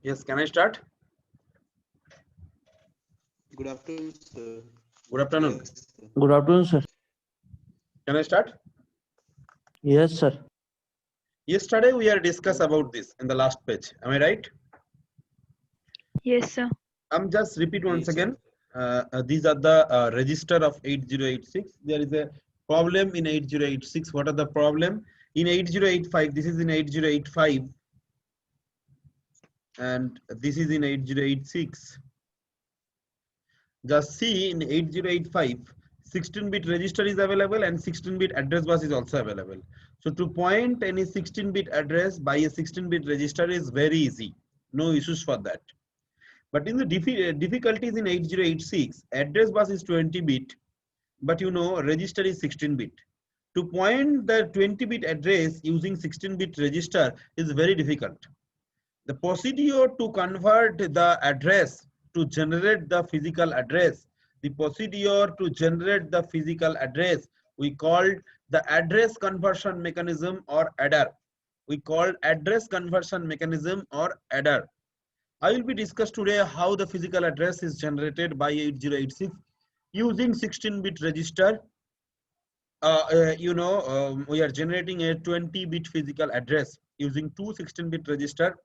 Yes, can I start? Good afternoon, sir. Good afternoon. Yes, sir. Good afternoon, sir. Can I start? Yes, sir. Yesterday we are discussed about this in the last page. Am I right? Yes, sir. I'm just repeat once Yes, sir. again. These are the register of 8086. There is a problem in 8086. What are the problem? In 8085, this is in 8085 and this is in 8086. Just see in 8085, 16-bit register is available and 16-bit address bus is also available. So to point any 16-bit address by a 16-bit register is very easy. No issues for that. But in the difficulties in 8086, address bus is 20-bit, but you know register is 16-bit. To point the 20-bit address using 16-bit register is very difficult. The procedure to convert the address to generate the physical address, we called the address conversion mechanism or adder. We called address conversion mechanism or adder. I will be discussed today how the physical address is generated by 8086 using 16-bit register. We are generating a 20-bit physical address using two 16-bit register.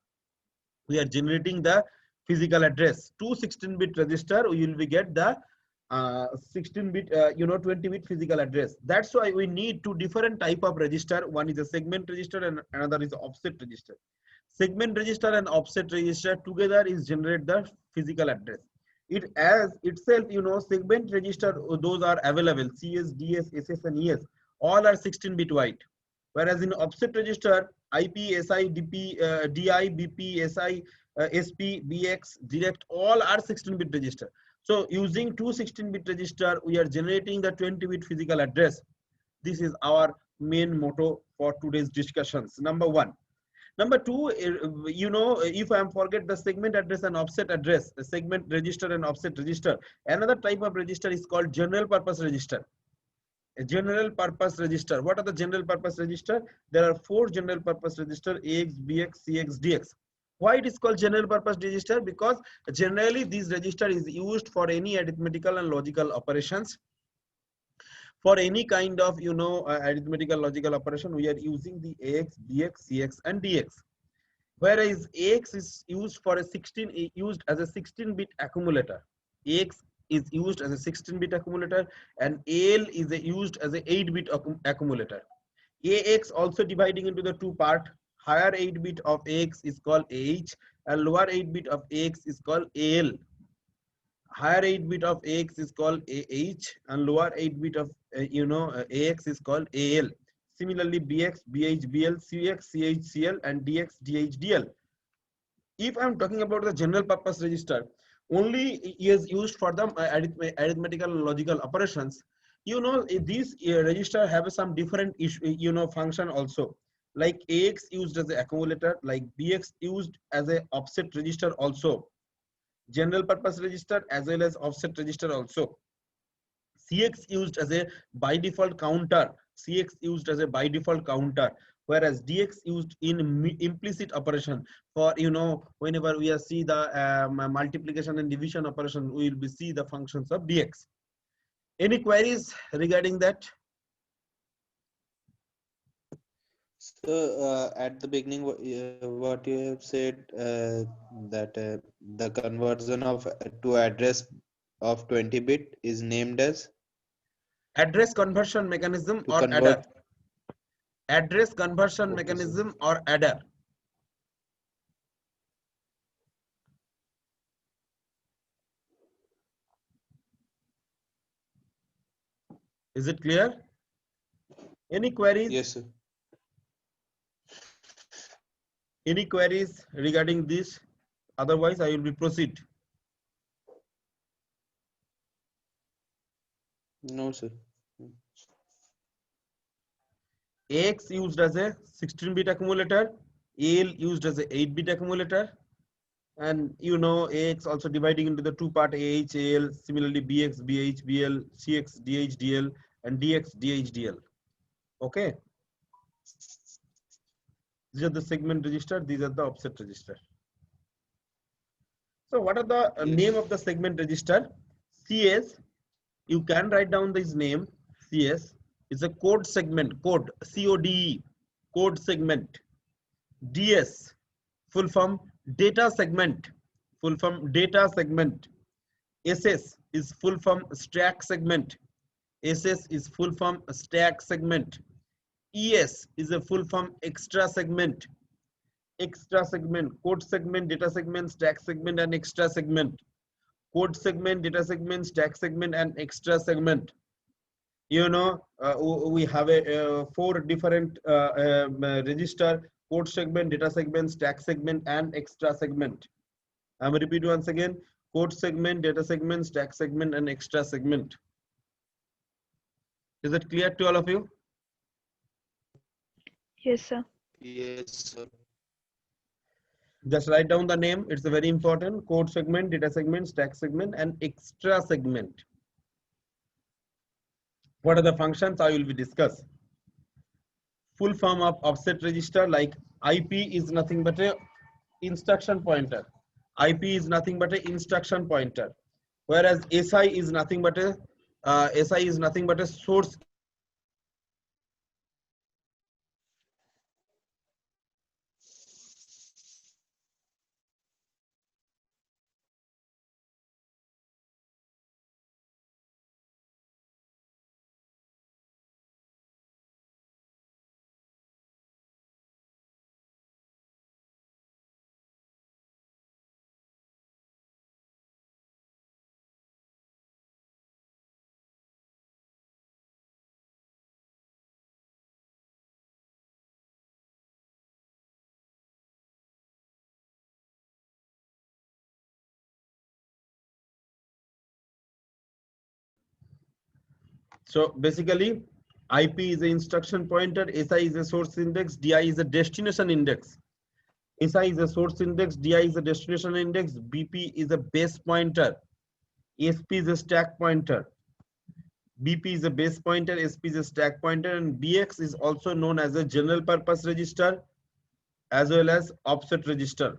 We are generating the physical address. Two 16-bit register, we will be get the 16-bit, 20-bit physical address. That's why we need two different type of register. One is a segment register and another is offset register. Segment register and offset register together is generate the physical address. It as itself, segment register, those are available. CS, DS, SS, and ES, all are 16-bit wide. Whereas in offset register, IP, SI, DP, DI, BP, SI, SP, BX, direct, all are 16-bit register. So using two 16-bit register, we are generating the 20-bit physical address. This is our main motto for today's discussions. Number one. Number two, if I am forget the segment address and offset address, the segment register and offset register, another type of register is called general purpose register. A general purpose register. What are the general purpose register? There are four general purpose register: AX, BX, CX, DX. Why it is called general purpose register? Because generally this register is used for any arithmetical and logical operations. For any kind of arithmetical logical operation, we are using the AX, BX, CX, and DX. Whereas AX is used for used as a 16-bit accumulator. AX is used as a 16-bit accumulator, and AL is used as a 8-bit accumulator. AX also dividing into the two part. Higher 8-bit of AX is called AH, and lower 8-bit of AX is called AL. Higher 8-bit of AX is called AH, and lower 8-bit of AX is called AL. Similarly, BX, BH, BL, CX, CH, CL, and DX, DH, DL. If I'm talking about the general purpose register, only is used for the arithmetical and logical operations. These register have some different function also. Like AX used as an accumulator, like BX used as a offset register also. General purpose register as well as offset register also. CX used as a by default counter. CX used as a by default counter, whereas DX used in implicit operation. For whenever we see the multiplication and division operation, we will be see the functions of DX. Any queries regarding that? So at the beginning, what you have said that the conversion of to address of 20-bit is named as Address conversion mechanism to or adder. convert. Address conversion Okay, sir. mechanism or adder. Is it clear? Any queries? Yes, sir. Any queries regarding this? Otherwise, I will be proceed. No, sir. AX used as a 16-bit accumulator, AL used as a 8-bit accumulator, and AX also dividing into the two part AH, AL, similarly BX, BH, BL, CX, DH, DL, and DX, DH, DL. Okay. These are the segment register, these are the offset register. So what are the name of the segment register? CS, you can write down this name. CS is a code segment, code, CODE, code segment. DS, full form data segment, full form data segment. SS is full form stack segment. SS is full form stack segment. ES is a full form extra segment. Extra segment, code segment, data segment, stack segment, and extra segment. Code segment, data segment, stack segment, and extra segment. You know, we have a 4 different register: code segment, data segment, stack segment, and extra segment. I'm going to repeat once again: code segment, data segment, stack segment, and extra segment. Is it clear to all of you? Yes, sir. Yes, sir. Just write down the name. It's a very important: code segment, data segment, stack segment, and extra segment. What are the functions I will be discuss? Full form of offset register, like IP is nothing but a instruction pointer. IP is nothing but a instruction pointer, whereas SI is nothing but a source. So basically, IP is an instruction pointer, SI is a source index, DI is a destination index. SI is a source index, DI is a destination index, BP is a base pointer, SP is a stack pointer. BP is a base pointer, SP is a stack pointer, and BX is also known as a general purpose register as well as offset register.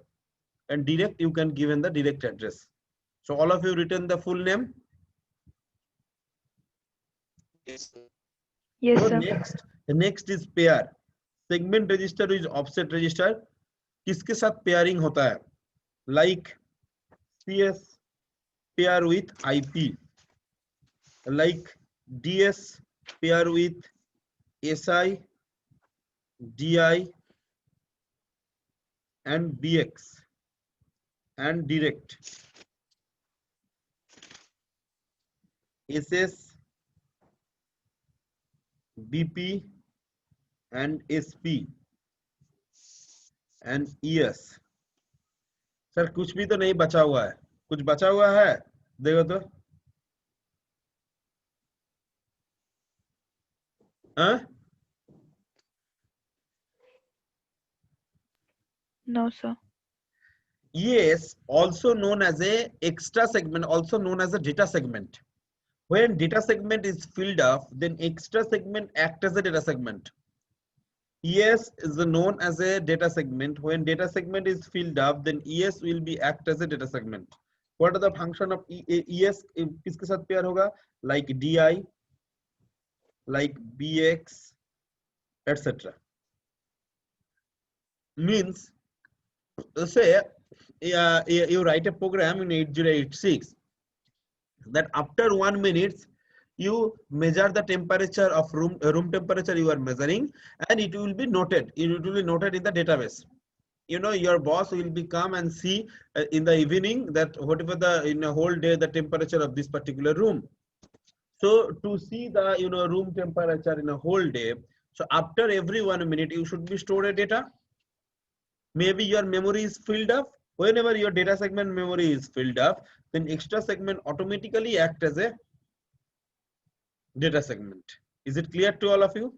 And direct, you can give in the direct address. So all of you written the full name. Yes, sir. Yes, So sir. next is pair. Segment register is offset register. किसके साथ pairing होता है? Like CS pair with IP. Like DS pair with SI, DI, and BX, and direct. SS, BP, and SP, and ES. Sir कुछ भी तो नहीं बचा हुआ है, कुछ बचा हुआ है देखो तो. हाँ? No, sir. ES, also known as a extra segment, also known as a data segment. When data segment is filled up, then extra segment act as a data segment. ES is known as a data segment. When data segment is filled up, then ES will be act as a data segment. What are the function of ES? किसके साथ pair होगा? Like DI, like BX, etc. Means, say you write a program in 8086 that after 1 minute you measure the temperature of room temperature you are measuring, and it will be noted. It will be noted in the database. You know, your boss will be come and see in the evening that whatever the in a whole day the temperature of this particular room. So to see the room temperature in a whole day, so after every 1 minute you should be stored a data. Maybe your memory is filled up. Whenever your data segment memory is filled up, then extra segment automatically act as a data segment. Is it clear to all of you?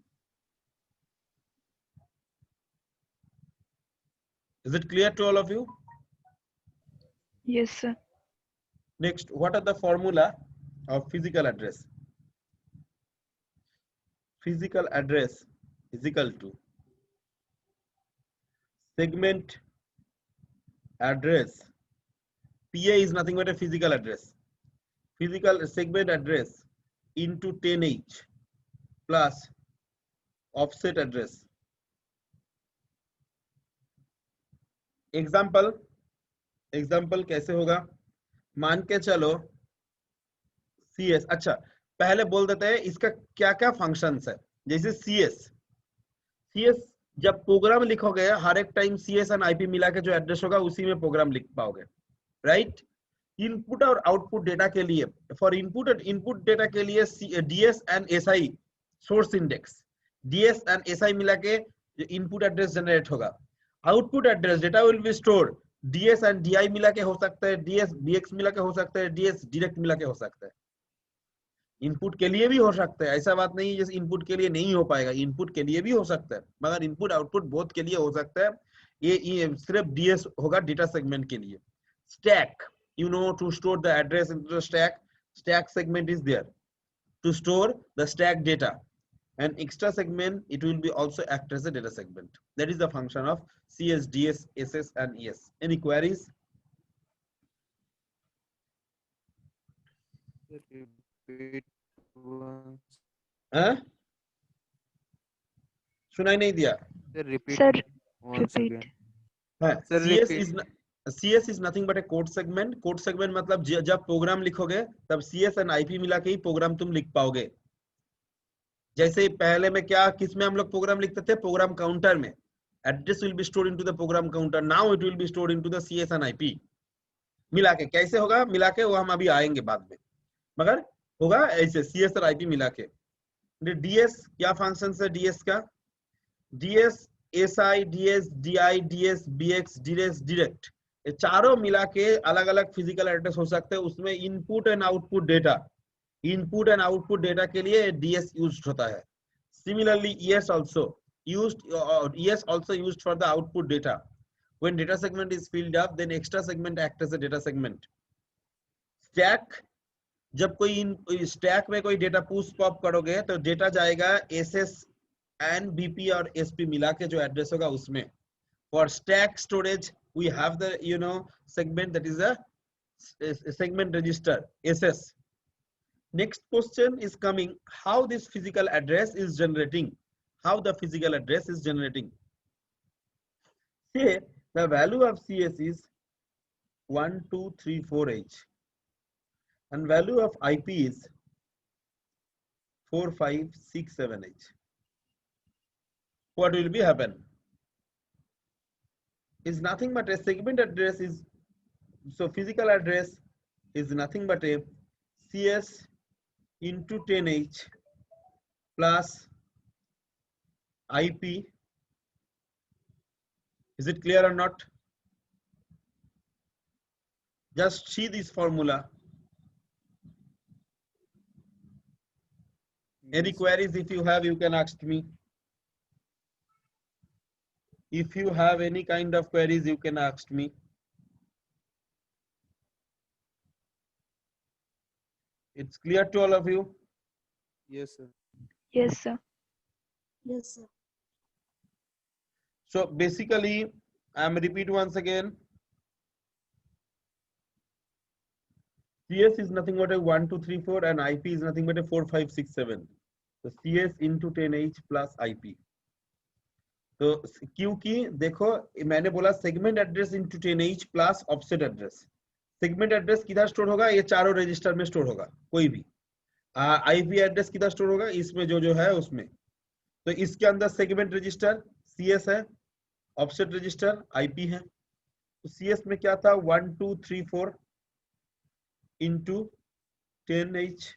Is it clear to all of you? Yes, sir. Next, what are the formula of physical address? Physical address is equal to segment address PA is nothing but a physical address. Physical segment address into 10H plus offset address. Example कैसे होगा? मान के चलो CS, अच्छा पहले बोल देते हैं इसका क्या क्या फंक्शंस है। जैसे CS जब प्रोग्राम लिखोगे हर एक टाइम CS एंड IP मिला के जो एड्रेस होगा उसी में प्रोग्राम लिख पाओगे, राइट? इनपुट और आउटपुट डेटा के लिए, फॉर इनपुट डेटा के लिए DS and SI source index, DS and SI मिला के इनपुट एड्रेस जनरेट होगा। Output address data will be store DS and DI मिला के हो सकता है, DS BX मिला के हो सकता है, DS डायरेक्ट मिला के हो सकता है। इनपुट के लिए भी हो सकता है, ऐसा बात नहीं जैसे इनपुट के लिए नहीं हो पाएगा, इनपुट के लिए भी हो सकता है, मगर इनपुट आउटपुट बोथ के लिए हो सकता है। ये सिर्फ DS होगा डेटा सेगमेंट के लिए। Stack, you know, to store the address into the stack segment is there to store the stack data, and extra segment it will be also act as a data segment. That is the function of CS, DS, SS and ES. Any queries? Repeat once. हाँ, सुनाई नहीं दिया? Sir, repeat Sir, once repeat. again. हाँ, Sir, CS is nothing but a code segment. Code segment मतलब जब programme लिखोगे तब CS and IP मिला के ही प्रोग्राम तुम लिख पाओगे। जैसे पहले में क्या किस में हम लोग प्रोग्राम लिखते थे? प्रोग्राम काउंटर में। Address will be stored into the program counter, now it will be stored into the CS and IP। मिला के कैसे होगा? मिला के वो हम अभी आएंगे बाद में, मगर होगा ऐसे CS और IP मिला के। DS क्या फंक्शन है DS का? DS SI, DS DI, DS BX, DS direct, ये चारों मिला के अलग अलग फिजिकल एड्रेस हो सकते हैं। उसमें इनपुट एंड आउटपुट डेटा के लिए DS यूज्ड होता है। Similarly ES also used for the output data. When data segment is filled up, then extra segment act as a data segment. Stack, जब कोई स्टैक में कोई डेटा पुश पॉप करोगे तो डेटा जाएगा SS and BP और SP मिला के जो एड्रेस होगा उसमें। For stack storage we have the segment that is a segment register SS. Next question is coming, how this physical address is generating? How the physical address is generating? Say the value of CS is 1234H and value of IP is 4567H. What will be happen? Is nothing but a segment address is, so physical address is nothing but a CS into 10H plus IP. Is it clear or not? Just see this formula. Any queries? If you have, you can ask me. If you have any kind of queries, you can ask me. It's clear to all of you? Yes, sir. Yes, sir. Yes, sir. So basically, I'm repeat once again. CS is nothing but a 1, 2, 3, 4 and IP is nothing but a 4, 5, 6, 7. So CS into 10H plus IP. तो क्योंकि देखो मैंने बोला segment address into 10H plus offset address. Segment address किधर store होगा? ये चारों register में स्टोर होगा, कोई भी। आईपी एड्रेस किधर स्टोर होगा? इसमें जो है उसमें। तो इसके अंदर सेगमेंट रजिस्टर CS है, ऑफसेट रजिस्टर IP है। तो CS में क्या था? 1, 2, 3, 4 into 10H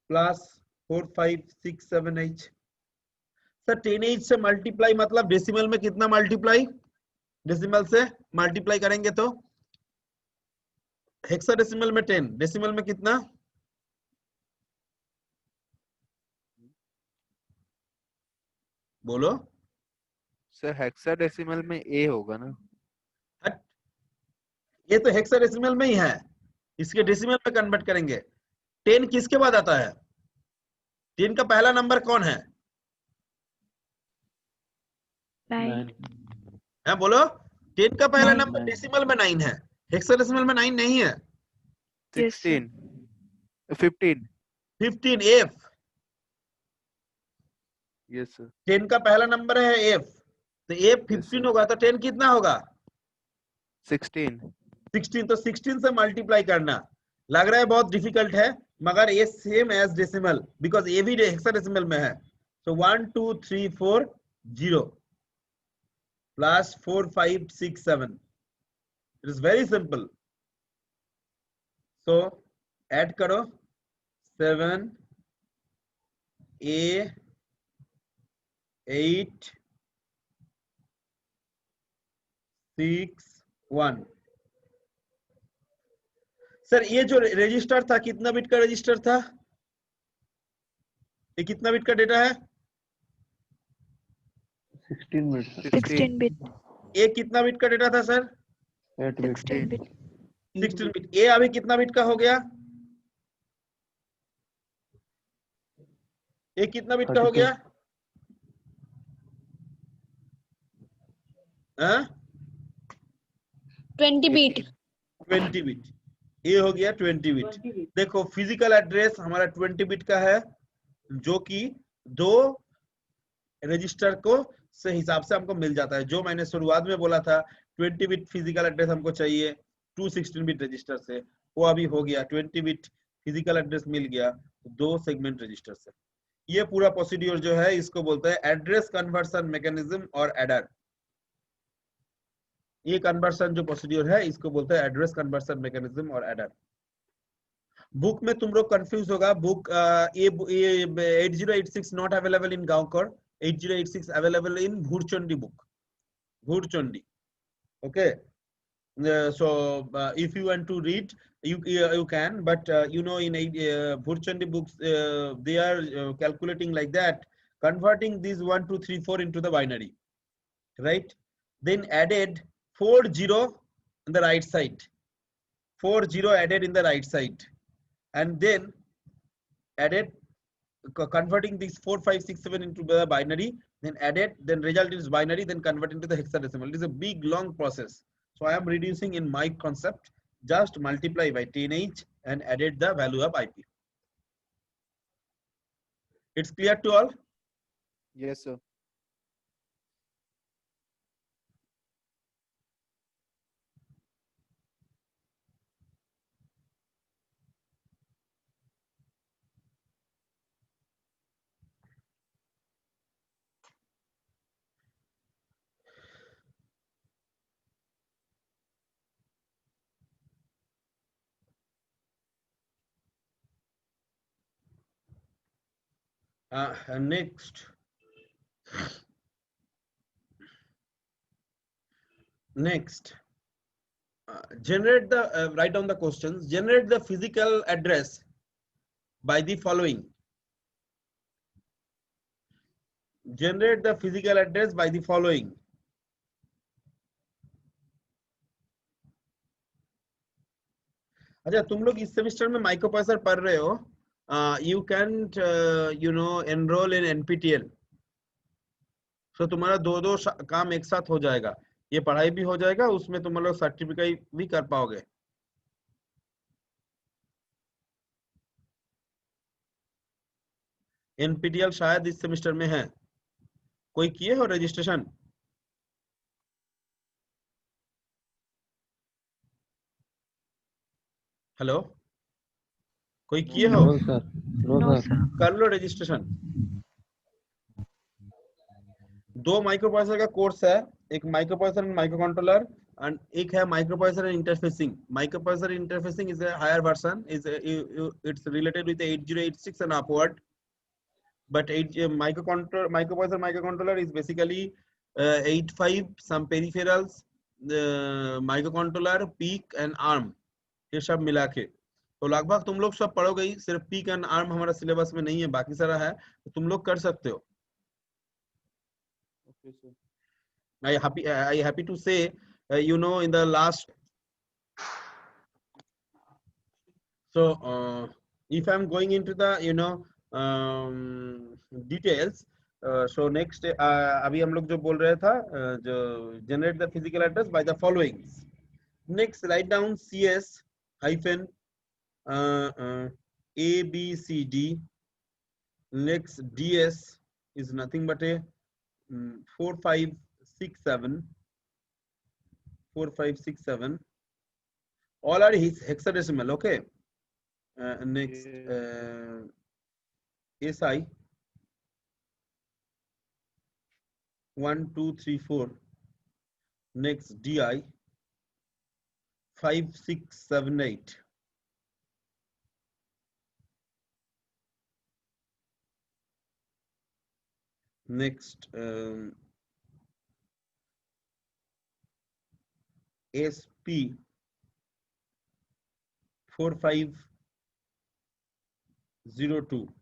plus 4, 5, 6, 7H। Sir 10H से मल्टीप्लाई मतलब डेसिमल में कितना मल्टीप्लाई? डेसिमल से मल्टीप्लाई करेंगे तो हेक्साडेसिमल में 10, डेसिमल में कितना? बोलो सर हेक्साडेसिमल में A होगा ना? हट, ये तो हेक्साडेसिमल में ही है, इसके डेसिमल में कन्वर्ट करेंगे। 10 किसके बाद आता है? 10 का पहला नंबर कौन है? 9. है बोलो। 10 का पहला Nine. नंबर डेसिमल में 9 है, हेक्साडेसिमल में 9 नहीं है। Yes, sir. 16, 15. 15 F, Yes, sir. 10 का पहला नंबर है F, तो F Yes, 15 sir. होगा तो 10 कितना होगा? 16. 16, तो 16 से मल्टीप्लाई करना लग रहा है बहुत डिफिकल्ट है, मगर ये सेम एज डेसिमल, बिकॉज ये भी हेक्साडेसिमल में है। सो 1 2 3 4 0 plus 4 5 6 7, it is very simple. So add करो 7 A 8 6 1। सर ये जो रजिस्टर था कितना बिट का रजिस्टर था? ये कितना बिट का डेटा है? 16 bit, sir. 16 bit. ये कितना बिट का डेटा था सर? 8 bit. 16 bit. 16 बिट। ये अभी कितना बिट का हो गया? ये कितना बिट का हो 32. गया? हाँ? 20 bit. 20 बिट। ये हो गया 20 बिट। देखो फिजिकल एड्रेस हमारा 20 बिट का है, जो कि दो रजिस्टर को से हिसाब से हमको मिल जाता है। जो मैंने शुरुआत में बोला था 20 बिट फिजिकल एड्रेस हमको चाहिए 216 बिट रजिस्टर से, वो अभी हो गया। 20 बिट फिजिकल एड्रेस मिल गया 2 सेगमेंट रजिस्टर से। ये पूरा प्रोसीड्यूर जो है इसको बोलते हैं एड्रेस कन्वर्सन मैकेनिज्म और एडर। ये कन्वर्सन जो प्रोसीड्यूर है इसको बोलते हैं एड्रेस कन्वर्सन मैकेनिज्म और एडर। बुक में तुम लोग कंफ्यूज होगा, बुक ये 8086 not available in Gaonkar, 8086 available in Bhurchandi book, Bhurchandi. Okay, so if you want to read, you can, but you know in Bhurchandi books they are calculating like that, converting these 1 2 3 4 into the binary, right? Then added 40 on the right side, 40 added in the right side, and then added converting these 4 5 6 7 into the binary, then added, then result is binary, then convert into the hexadecimal. It is a big long process, so I am reducing in my concept, just multiply by 10h and added the value of IP. It's clear to all? Yes, sir. Next, generate the write down the questions. Generate the physical address by the following. Generate the physical address by the following. अच्छा, तुम लोग इस semester में microprocessor पढ़ रहे हो, you can't enroll in NPTEL, so तुम्हारा दो काम एक साथ हो जाएगा, ये पढ़ाई भी हो जाएगा, उसमें तुम लोग सर्टिफिकेट भी कर पाओगे। NPTEL शायद इस सेमेस्टर में है। कोई किए हो रजिस्ट्रेशन? हेलो, कोई किए हो? No, sir. No, No, sir. sir. कर लो रजिस्ट्रेशन। 2 माइक्रोप्रोसेसर का कोर्स है, एक microprocessor and micro controller, and एक है microprocessor and interfacing. Microprocessor interfacing is a higher version, it's related with the 8086 and upward, but microprocessor microcontroller is basically 85 some peripherals, microcontroller, PIC and ARM, ये सब मिला के तो लगभग तुम लोग सब पढ़ोगे ही। सिर्फ PIC एंड ARM हमारा सिलेबस में नहीं है, बाकी सारा है, तो तुम लोग कर सकते हो। Okay, sir. I happy to say, in the last, so if I'm going into the details, so next अभी हम लोग जो बोल रहे था, जो generate the physical address by the following, Next, write down CS hyphen A B C D. Next, DS is nothing but a 4 5 6 7. 4 5 6 7. All are hexadecimal. Okay. Next, SI 1 2 3 4. Next, DI 5 6 7 8. Next, SP 4 5 0 2.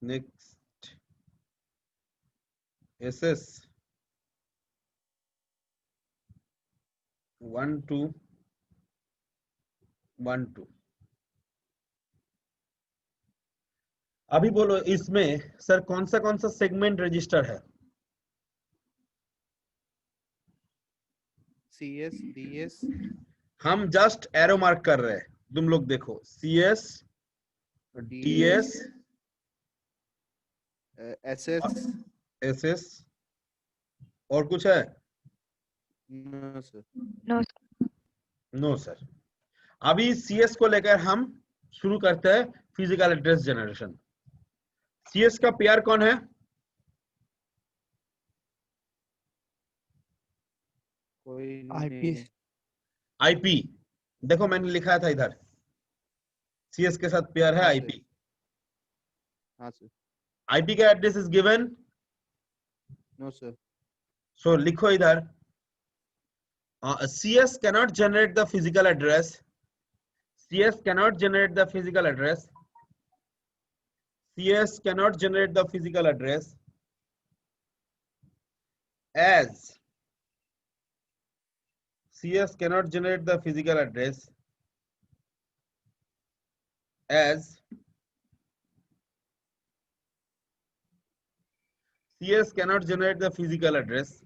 Next, SS 1 2 1 2. अभी बोलो इसमें sir कौन सा segment register है? CS, DS, हम just arrow mark कर रहे हैं, तुम लोग देखो CS, DS, SS. SS और कुछ है? No, sir. No, no sir. अभी CS को लेकर हम शुरू करते हैं फिजिकल एड्रेस जनरेशन। CS का पेयर कौन है? कोई IP. नहीं। IP। देखो मैंने लिखा था इधर, CS के साथ पेयर है हाँ, IP। हाँ सर। IP का address is given, no sir. So लिखो इधर CS cannot generate the physical address. CS cannot generate the physical address. CS cannot generate the physical address as CS cannot generate the physical address as CS cannot generate the physical address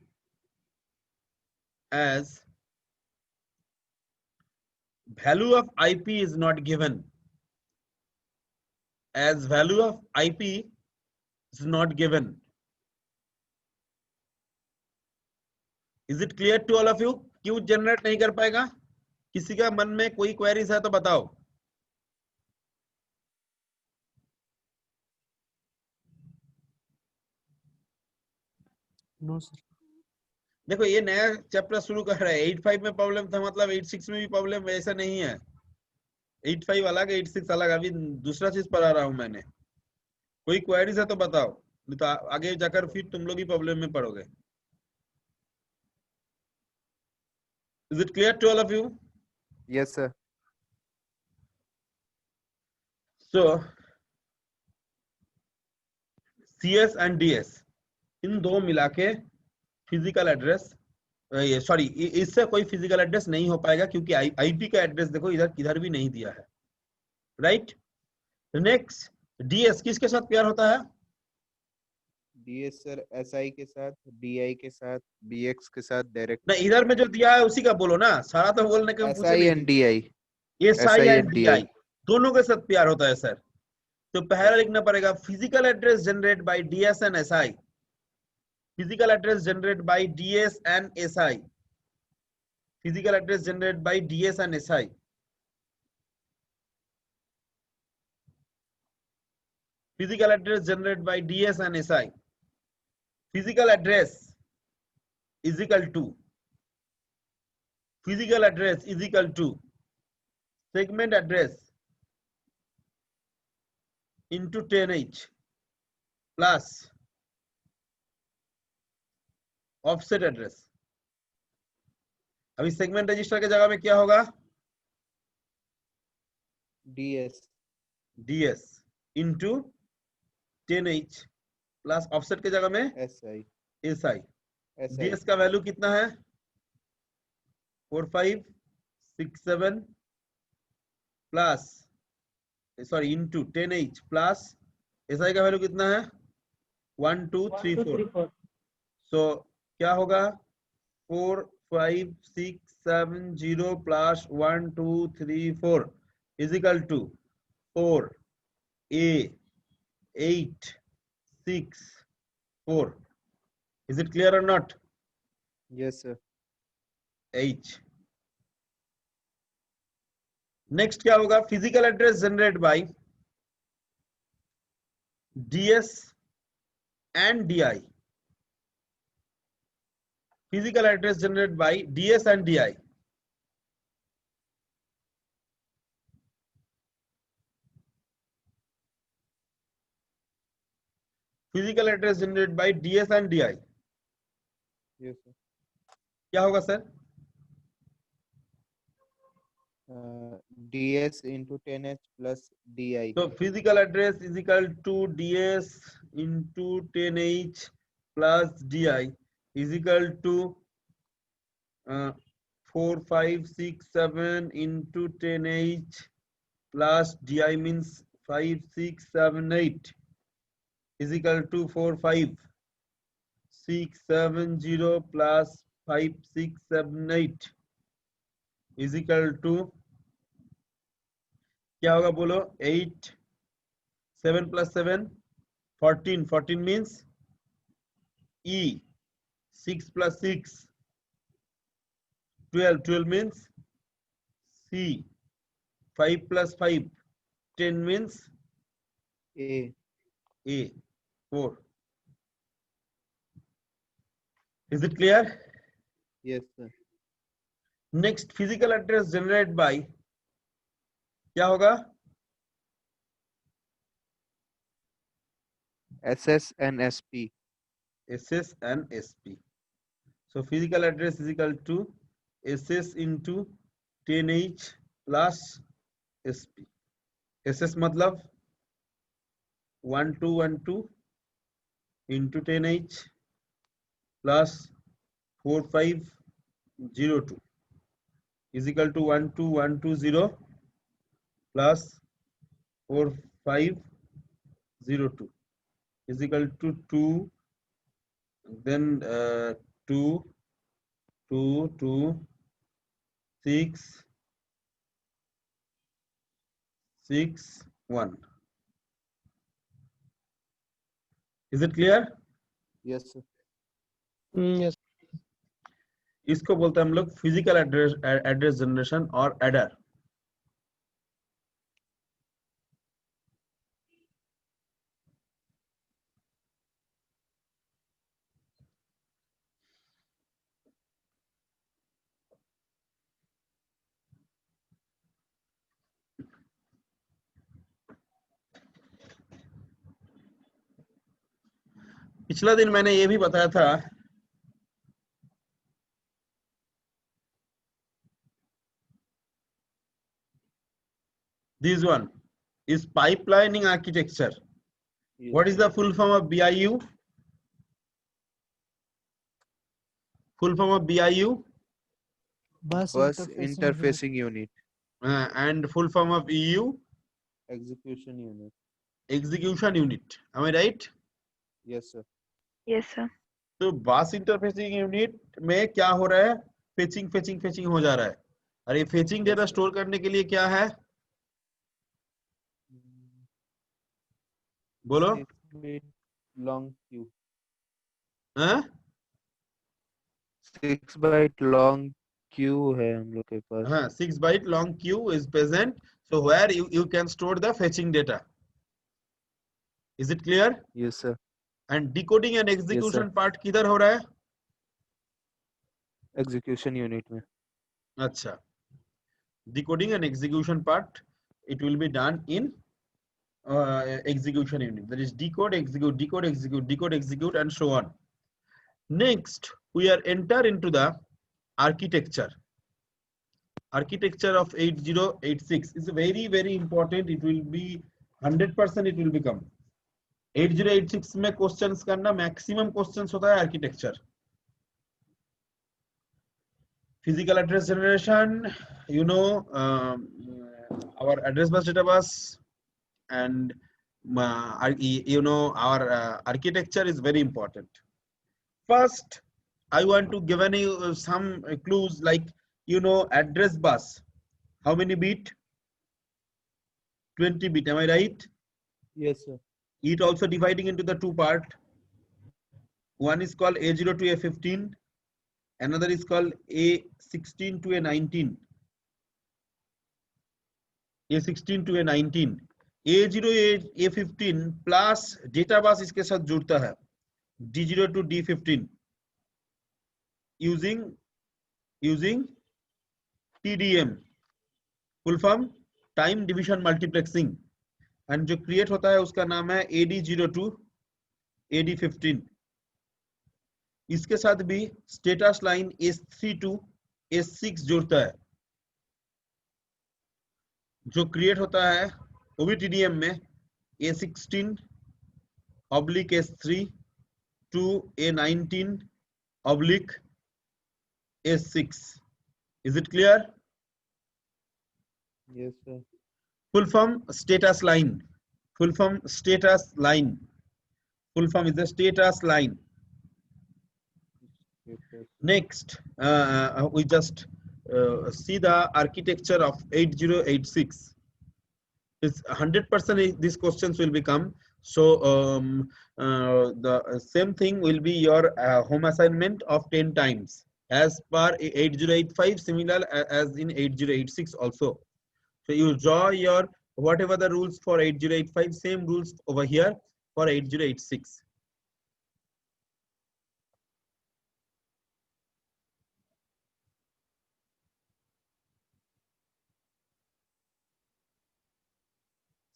as value of IP is not given. As value of IP is not given. Is it clear to all of you? क्यों generate नहीं कर पाएगा? किसी का मन में कोई queries है तो बताओ। No, sir. देखो ये नया चैप्टर शुरू कर रहा है, 85 में प्रॉब्लम था मतलब 86 में भी प्रॉब्लम ऐसा नहीं है। 85 अलग, 86 अलग, अभी दूसरा चीज पढ़ा रहा हूं मैंने। कोई क्वेरीज है तो बताओ, नहीं तो आगे जाकर फिर तुम लोग ही प्रॉब्लम में पड़ोगे। Is it clear to all of you? Yes, sir. So CS and DS इन दो मिला के फिजिकल एड्रेस, ये सॉरी इससे कोई फिजिकल एड्रेस नहीं हो पाएगा क्योंकि आईपी का एड्रेस देखो इधर किधर भी नहीं दिया है, राइट। नेक्स्ट, डीएस किसके साथ पेयर होता है? DS सर SI के साथ, DI के साथ, BX के साथ डायरेक्ट। ना इधर में जो दिया है उसी का बोलो ना, सारा तो बोलने के पूछे SI नहीं। and DI। ये SI SI and and DI DI। दोनों के साथ पेयर होता है सर। तो पहला लिखना पड़ेगा physical address generate by DS and SI. Physical address generate by DS and SI. Physical address generate by DS and SI. Physical address generated by DS and SI. Physical address is equal to segment address into 10H plus offset address. अभी segment register के जगह में क्या होगा? DS into 10H plus offset के जगह में SI। DS का वैल्यू कितना है? 4567 plus sorry into 10H plus SI का वैल्यू कितना है? 1234। सो क्या होगा? 4567 670 plus 1 2 3 4 is equal to 4 A 8 6 4. Is it clear or not? Yes, sir. H. Next क्या होगा? Physical address generated by DS and DI. Physical address generated by DS and DI. Physical address generated by DS and DI. Yes, sir. क्या होगा sir? DS into 10H plus DI. So physical address is equal to DS into 10H plus DI is equal to 4 5 6 7 into 10H plus DI means 5 6 7 8 is equal to 4 5 6 7 0 plus 5 6 7 8 is equal to क्या होगा बोलो? 8 7 plus 7 14. 14 means E. 6 plus 6 12. 12 means C. 5 plus 5 10 means A. A. 4. Is it clear? Yes, sir. Next, physical address generated by क्या होगा? SS and SP. SS and SP. So physical address is equal to SS into 10H plus SP. SS मतलब 1212 into 10H plus 4502 is equal to 12120 plus 4502 is equal to 2, then 2 2 2 6 6 1. Is it clear? Yes, sir. Yes. इसको बोलते हैं हम लोग physical address generation और adder. पिछला दिन मैंने ये भी बताया था this one is pipelining architecture. Yes. What is the full form of BIU? Full form of BIU Bus interfacing unit. and full form of EU? Execution unit. Execution unit. Am I right? Yes, sir. Yes, sir. तो बस interfacing unit में क्या हो रहा है? Fetching हो जा रहा है. और ये फेचिंग डेटा स्टोर करने के लिए क्या है? बोलो. 6-bit long queue. हाँ? 6 byte long queue है हम लोग के पास. हाँ, 6 byte long queue is present. So where you can store the fetching data. Is it clear? Yes, sir. And decoding and execution part किधर हो रहा है? Execution unit में. अच्छा. Decoding and execution part it will be done in execution unit. That is decode, execute, decode, execute, decode, execute, and so on. Next, we are enter into the architecture. Architecture of 8086 is very, very important. It will be 100%. It will become 8086 में questions करना maximum questions होता है architecture. Physical address generation, you know, our address bus data bus, and you know our architecture is very important. First, I want to give you some clues like you know address bus, how many bit? 20 bit, am I right? Yes, sir. It also dividing into the two part. One is called A0 to A15, another is called A16 to A19. A16 to A19, A0 A15 plus data bus इसके साथ जुड़ता है D0 to D15 using TDM, full form time division multiplexing, and जो create होता है उसका नाम है AD0 to AD15। इसके साथ भी status line S3 to S6 जुड़ता है, जो क्रिएट होता है वो भी TDM में A16 oblique S3 to A19 oblique S6। Is it clear? Yes, sir. Full form status line. Full form status line. Full form is the status line. Yes, sir. Next, we just see the architecture of 8086. It's 100% these questions will become. So the same thing will be your home assignment of 10 times as per 8085, similar as in 8086 also. So you draw your whatever the rules for 8085, same rules over here for 8086.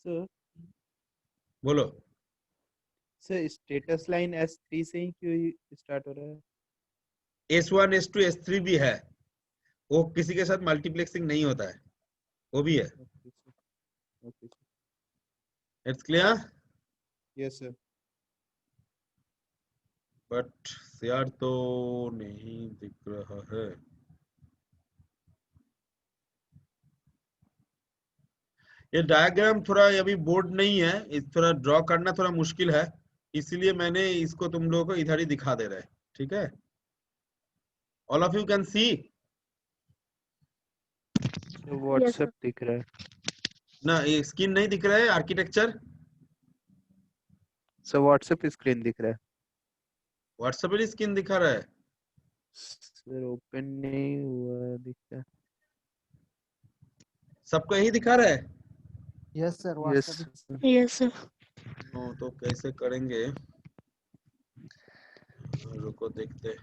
Sir, बोलो। sir, status line S3 से ही क्यों start हो रहा है? S1 S2 S3 भी है, वो किसी के साथ मल्टीप्लेक्सिंग नहीं होता है, वो भी है। Okay, sir. Okay, sir. It's clear? Yes, sir. But यार तो नहीं दिख रहा है। ये डायग्राम थोड़ा अभी बोर्ड नहीं है, इस थोड़ा ड्रॉ करना थोड़ा मुश्किल है, इसलिए मैंने इसको तुम लोगों को इधर ही दिखा दे रहा है, ठीक है? All of you can see So WhatsApp दिख रहा है। ना, ये स्क्रीन नहीं दिख रहा है आर्किटेक्चर? सर WhatsApp स्क्रीन दिख रहा है। व्हाट्सएप पे स्क्रीन दिखा रहा है? सर ओपन नहीं हुआ दिख रहा है। सबको यही दिखा रहा है? Yes sir Yes, WhatsApp sir. Yes, sir. तो कैसे करेंगे, रुको देखते हैं।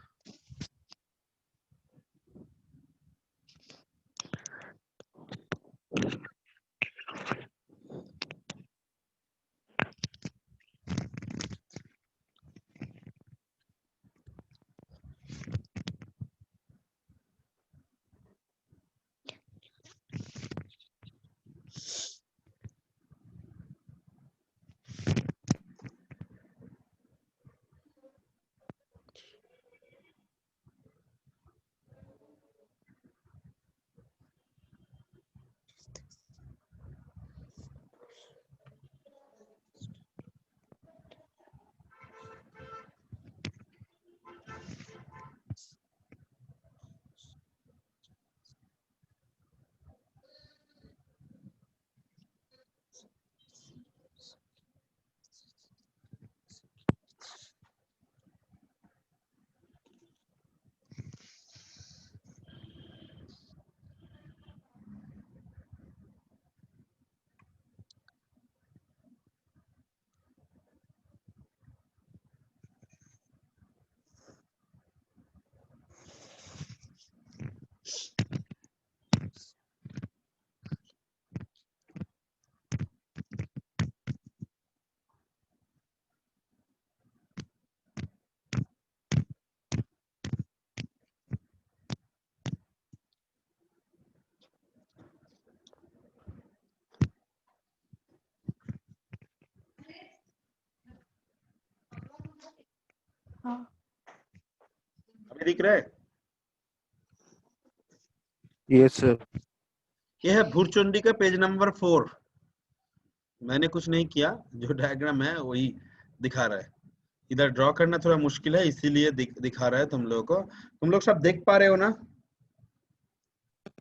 हाँ अभी दिख रहा है? Yes, sir. ये है भूरचंडी का पेज नंबर 4। मैंने कुछ नहीं किया, जो डायग्राम है वही दिखा रहा है। इधर ड्रॉ करना थोड़ा मुश्किल है, इसीलिए दिखा रहा है तुम लोगों को। तुम लोग सब देख पा रहे हो ना?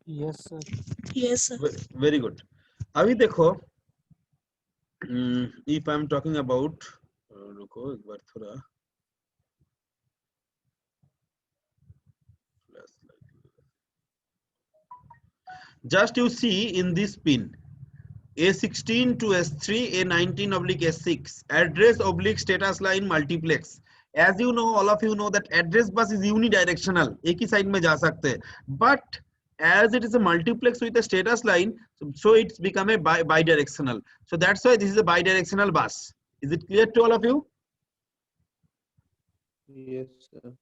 Yes, sir. Yes, sir. Very good. अभी देखो, if I am talking about, रुको एक बार थोड़ा, just you see in this pin A16 to S3, A19 oblique S6, address oblique status line multiplex. As you know, all of you know that address bus is unidirectional, एक ही side में जा सकते हैं, but as it is a multiplex with a status line, so it's become a bidirectional. So that's why this is a bidirectional bus. Is it clear to all of you? Yes, sir.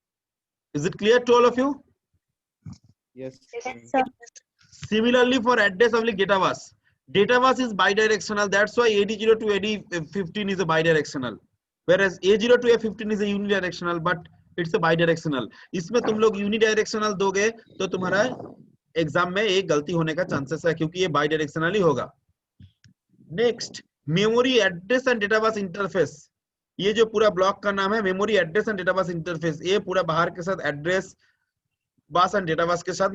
Is it clear to all of you? Yes, Yes, sir. Similarly for address oblique data bus. Data bus is bidirectional. That's why AD0 to AD15 is a bidirectional. Whereas A0 to A15 is a unidirectional, but it's a bidirectional. इसमें तुम लोग unidirectional दोगे तो तुम्हारा exam में एक गलती होने का चांसेस है, क्योंकि ये bidirectional ही होगा. Next, memory address and data bus interface. ये जो पूरा ब्लॉक का नाम है memory address and data bus interface. ये पूरा बाहर के साथ एड्रेस बस एंड डेटा बस के साथ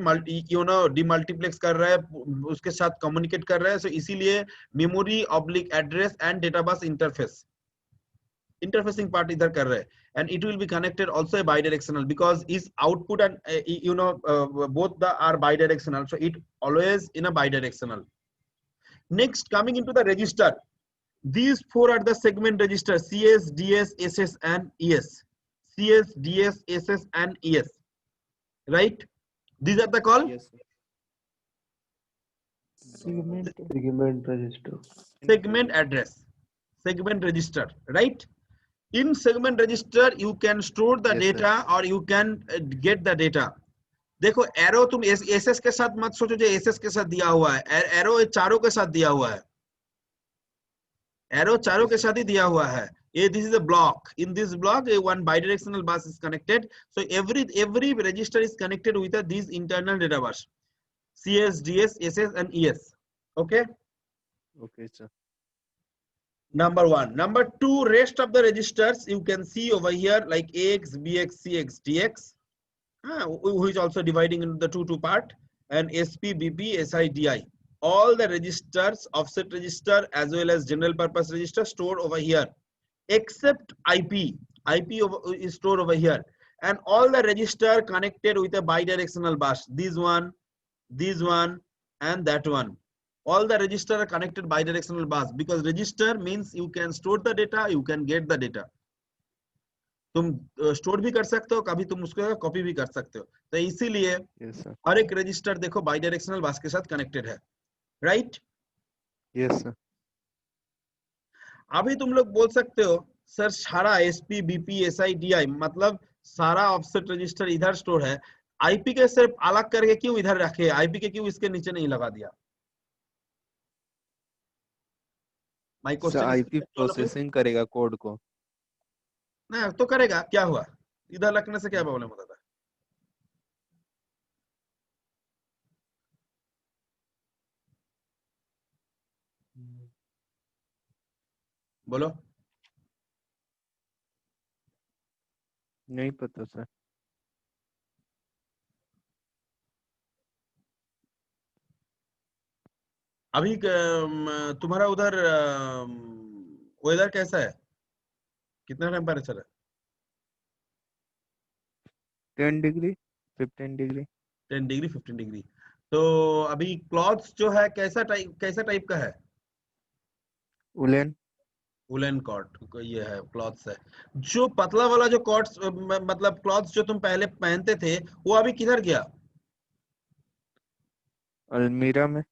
डीमल्टीप्लेक्स कर रहा है, उसके साथ कम्युनिकेट कर रहा है. सो इसीलिए memory oblique address and data bus interface, interfacing part इधर कर रहे हैं. And it will be connected also bidirectional because is output and both the are bidirectional, so it always in a bidirectional. Next, coming into the register, these four are the segment register: CS, DS, SS and ES. CS, DS, SS and ES. Right? These are the call yes, sir. Segment register. segment address, segment register. Right? In segment register, you can store the Yes, sir. data or you can get the data. देखो arrow तुम SS के साथ मत सोचो जो SS के साथ दिया हुआ है. एरो चारों के साथ दिया हुआ है, एरो चारों के साथ ही दिया हुआ है. ये this is a block. In this block, one bidirectional bus is connected. So every register is connected with these internal data bus: CS, DS, SS, and ES. Okay. Okay, sir. Number one. Number two, rest of the registers you can see over here like AX, BX, CX, DX, who is also dividing into the two part, and SP, BP, SI, DI. All the registers, offset register as well as general purpose register stored over here, except IP. IP is stored over here, and all the register connected with a bidirectional bus. This one, and that one. All the register are connected bidirectional bus because register means you can store the data, you can get the data. तुम store भी कर सकते हो, कभी तुम उसको copy भी कर सकते हो. तो इसीलिए Yes, sir. हर एक रजिस्टर देखो बाइडायरेक्शनल बस के साथ कनेक्टेड है. राइट? Yes, sir. अभी तुम लोग बोल सकते हो सर सारा एसपी, बीपी, एसआई, डीआई मतलब सारा ऑफसेट रजिस्टर इधर स्टोर है, आईपी के सिर्फ अलग करके क्यों इधर रखे, आईपी के क्यों इसके नीचे नहीं लगा दिया? My Sir, question IP processing करेगा कोड को. ना तो करेगा, क्या हुआ? इधर रखने से क्या प्रॉब्लम होता था? बोलो. नहीं पता सर. अभी तुम्हारा उधर वेदर कैसा है? कितना टेम्परेचर है? 10 डिग्री 15 डिग्री. 10 degree 15 degree. तो अभी क्लॉथ्स जो है कैसा टाइप का है? उलेन. वुलन कॉट ये है, क्लॉथ्स है. जो पतला वाला जो कॉट्स मतलब क्लॉथ्स जो तुम पहले पहनते थे वो अभी किधर गया? अलमीरा में.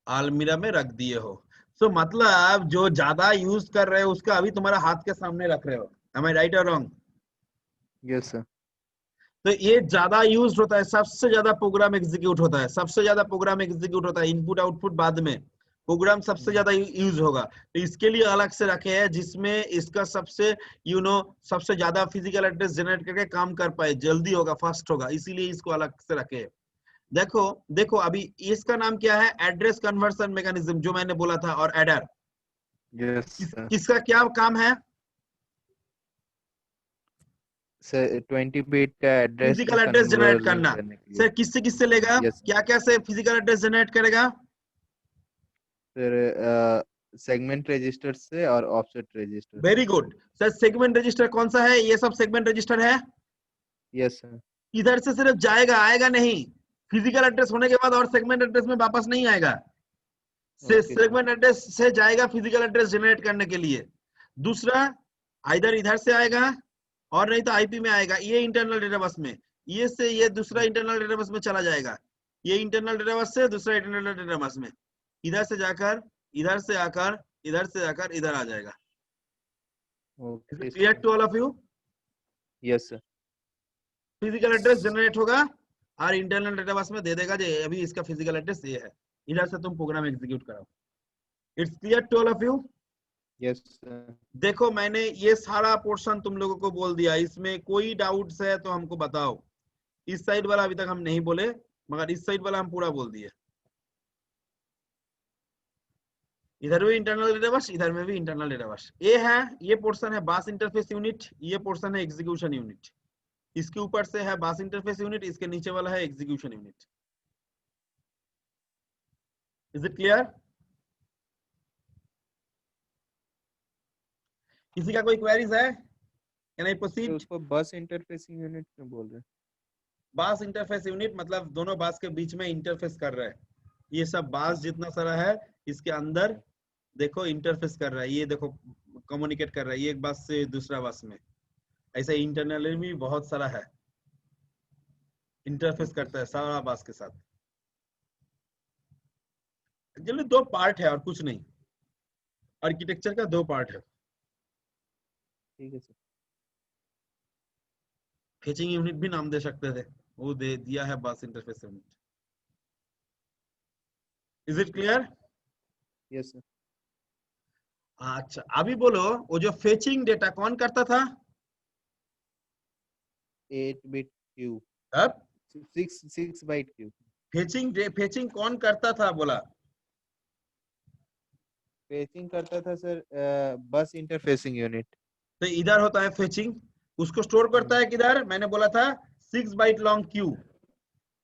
अलमीरा में रख दिए हो. सो मतलब जो ज्यादा यूज कर रहे हो उसका अभी तुम्हारा हाथ के सामने रख रहे हो. एम आई राइट और रॉन्ग? Yes sir. तो ये ज्यादा यूज होता है, सबसे ज्यादा प्रोग्राम एग्जीक्यूट होता है, सबसे ज्यादा प्रोग्राम एग्जीक्यूट होता है. इनपुट आउटपुट बाद में, प्रोग्राम सबसे ज्यादा यूज होगा. तो इसके लिए अलग से रखे हैं जिसमें इसका सबसे सबसे ज्यादा फिजिकल एड्रेस जनरेट करके काम कर पाए, जल्दी होगा, फास्ट होगा, इसीलिए इसको अलग से रखे हैं. देखो अभी इसका नाम क्या है? एड्रेस कन्वर्सन मैकेनिज्म जो मैंने बोला था, और एडर. Yes sir. किसका क्या काम है? सर 20 बिट का एड्रेस फिजिकल एड्रेस जनरेट करना। करने के लिए। सर किससे किससे लेगा? यस क्या क्या से फिजिकल एड्रेस जनरेट करेगा? सर, सेगमेंट रजिस्टर से और ऑफसेट रजिस्टर से। Very good sir. Segment register कौन सा है? ये सब सेगमेंट रजिस्टर है। Yes sir. इधर से सिर्फ जाएगा, आएगा नहीं। फिजिकल एड्रेस होने के बाद और सेगमेंट एड्रेस में वापस नहीं आएगा। से ओके सर। सेगमेंट एड्रेस से जाएगा फिजिकल एड्रेस जनरेट करने के लिए। दूसरा, इधर इधर से आएगा और नहीं तो आईपी में आएगा, ये इंटरनल डेटा बस में। ये से ये दूसरा इंटरनल डेटा बस में चला जाएगा। ये इंटरनल डेटा बस से दूसरा इंटरनल डेटा बस में, इधर से जाकर इधर से आकर इधर से आकर इधर आ जाएगा। Okay clear sir. To all of you? Yes sir. Physical address generate होगा और इंटरनल डेटाबेस में दे देगा जे अभी इसका फिजिकल एड्रेस ये है। इधर से तुम प्रोग्राम एग्जीक्यूट कराओ। It's clear to all of you? Yes sir. देखो मैंने ये सारा पोर्शन तुम लोगों को बोल दिया, इसमें कोई डाउट्स है तो हमको बताओ। इस साइड वाला अभी तक हम नहीं बोले, मगर इस साइड वाला हम पूरा बोल दिए। इधर भी इंटरनल डेटाबेस, इधर में भी इंटरनल डेटाबेस। ये है, ये पोर्शन है बास इंटरफेस यूनिट, ये पोर्शन है एग्जीक्यूशन यूनिट। इसके ऊपर से है बास इंटरफेस यूनिट, इसके नीचे वाला है execution unit. Is it clear? किसी का कोई क्वेरीज है? कैन आई तो प्रोसीड? उसको बस इंटरफेसिंग यूनिट क्यों बोल रहे हैं? बास इंटरफेस यूनिट मतलब दोनों बास के बीच में इंटरफेस कर रहा है। ये सब बास जितना सारा है इसके अंदर देखो इंटरफेस कर रहा है। ये देखो कम्युनिकेट कर रहा है, ये एक बास से दूसरा बास में। ऐसे इंटरनली भी बहुत सारा है, इंटरफेस करता है सारा बास के साथ। एक्चुअली दो पार्ट है और कुछ नहीं, आर्किटेक्चर का दो पार्ट है। ठीक है सर। फेचिंग यूनिट भी नाम दे सकते थे, वो दे दिया है बास interface unit. Is it clear? Yes sir. अच्छा अभी बोलो, वो जो फेचिंग डेटा कौन करता था? 8 बिट क्यू। अब 6 बाइट क्यू। फेचिंग कौन करता था बोला? फेचिंग करता था सर बस इंटरफेसिंग यूनिट। तो इधर होता है फेचिंग, उसको स्टोर करता है किधर? मैंने बोला था 6 बाइट लॉन्ग क्यू।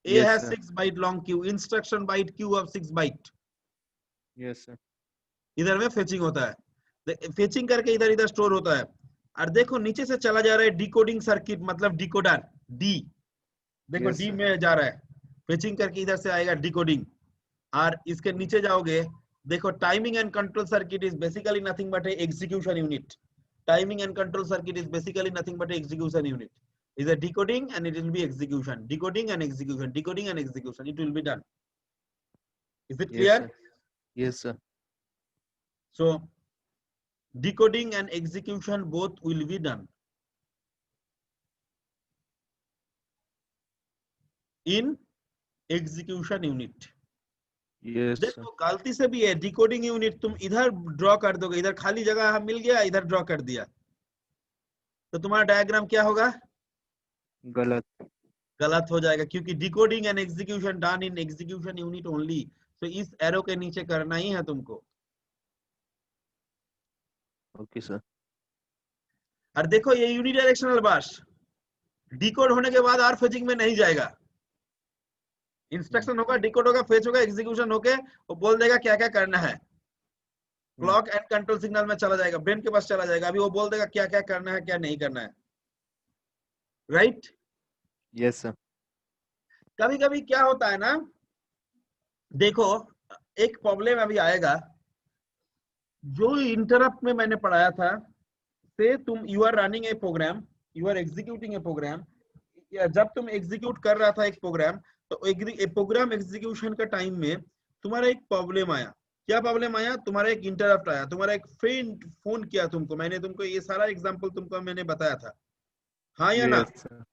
ए यस है sir. 6 byte long queue, instruction byte queue of 6 byte. Yes sir. इधर में फेचिंग होता है, फेचिंग करके इधर इधर स्टोर होता है। और देखो नीचे से चला जा रहा है डिकोडिंग सर्किट, मतलब डिकोडर डी। देखो Yes, डी sir. में जा रहा है, फेचिंग करके इधर से आएगा डिकोडिंग। और इसके नीचे जाओगे, देखो timing and control circuit is basically nothing but A execution unit. Timing and control circuit is basically nothing but an execution unit. Is a decoding and it will be execution. Decoding and execution. Decoding and execution. It will be done. Is it Yes, clear? sir. Yes, sir. So decoding and execution both will be done in execution unit. Yes, sir. देखो गलती से भी है decoding unit तुम इधर draw कर दोगे, इधर खाली जगह मिल गया, इधर ड्रॉ कर दिया, तो तुम्हारा डायग्राम क्या होगा? गलत। गलत हो जाएगा, क्योंकि decoding and execution done in execution unit only. तो इस एरो के नीचे करना ही है तुमको। Okay sir. और देखो ये यूनिडायरेक्शनल बस डिकोड होने के बाद और फेचिंग में नहीं जाएगा। इंस्ट्रक्शन होगा, डिकोड होगा, फेच होगा, एग्जीक्यूशन होके वो बोल देगा क्या क्या करना है। क्लॉक एंड कंट्रोल सिग्नल में चला जाएगा, ब्रेन के पास चला जाएगा, अभी वो बोल देगा क्या क्या करना है क्या नहीं करना है। राइट? Yes sir. कभी कभी क्या होता है ना, देखो एक प्रॉब्लम अभी आएगा जो इंटरप्ट में मैंने पढ़ाया था। से तुम you are running a program, you are executing a program, या जब तुम एग्जीक्यूट कर रहा था एक प्रोग्राम, तो प्रोग्राम एग्जीक्यूशन का टाइम में तुम्हारा एक प्रॉब्लम आया। क्या प्रॉब्लम आया? तुम्हारा एक इंटरप्ट आया, तुम्हारा एक फ्रेंड फोन किया तुमको। मैंने तुमको ये सारा एग्जांपल तुमको मैंने बताया था, हाँ या ना? Yes sir.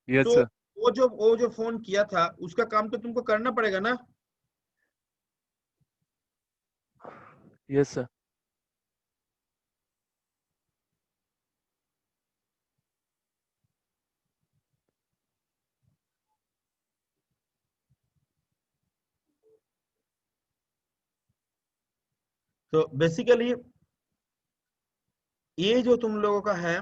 यस तो सर। वो जो फोन किया था उसका काम तो तुमको करना पड़ेगा ना। Yes sir. तो बेसिकली ये जो तुम लोगों का है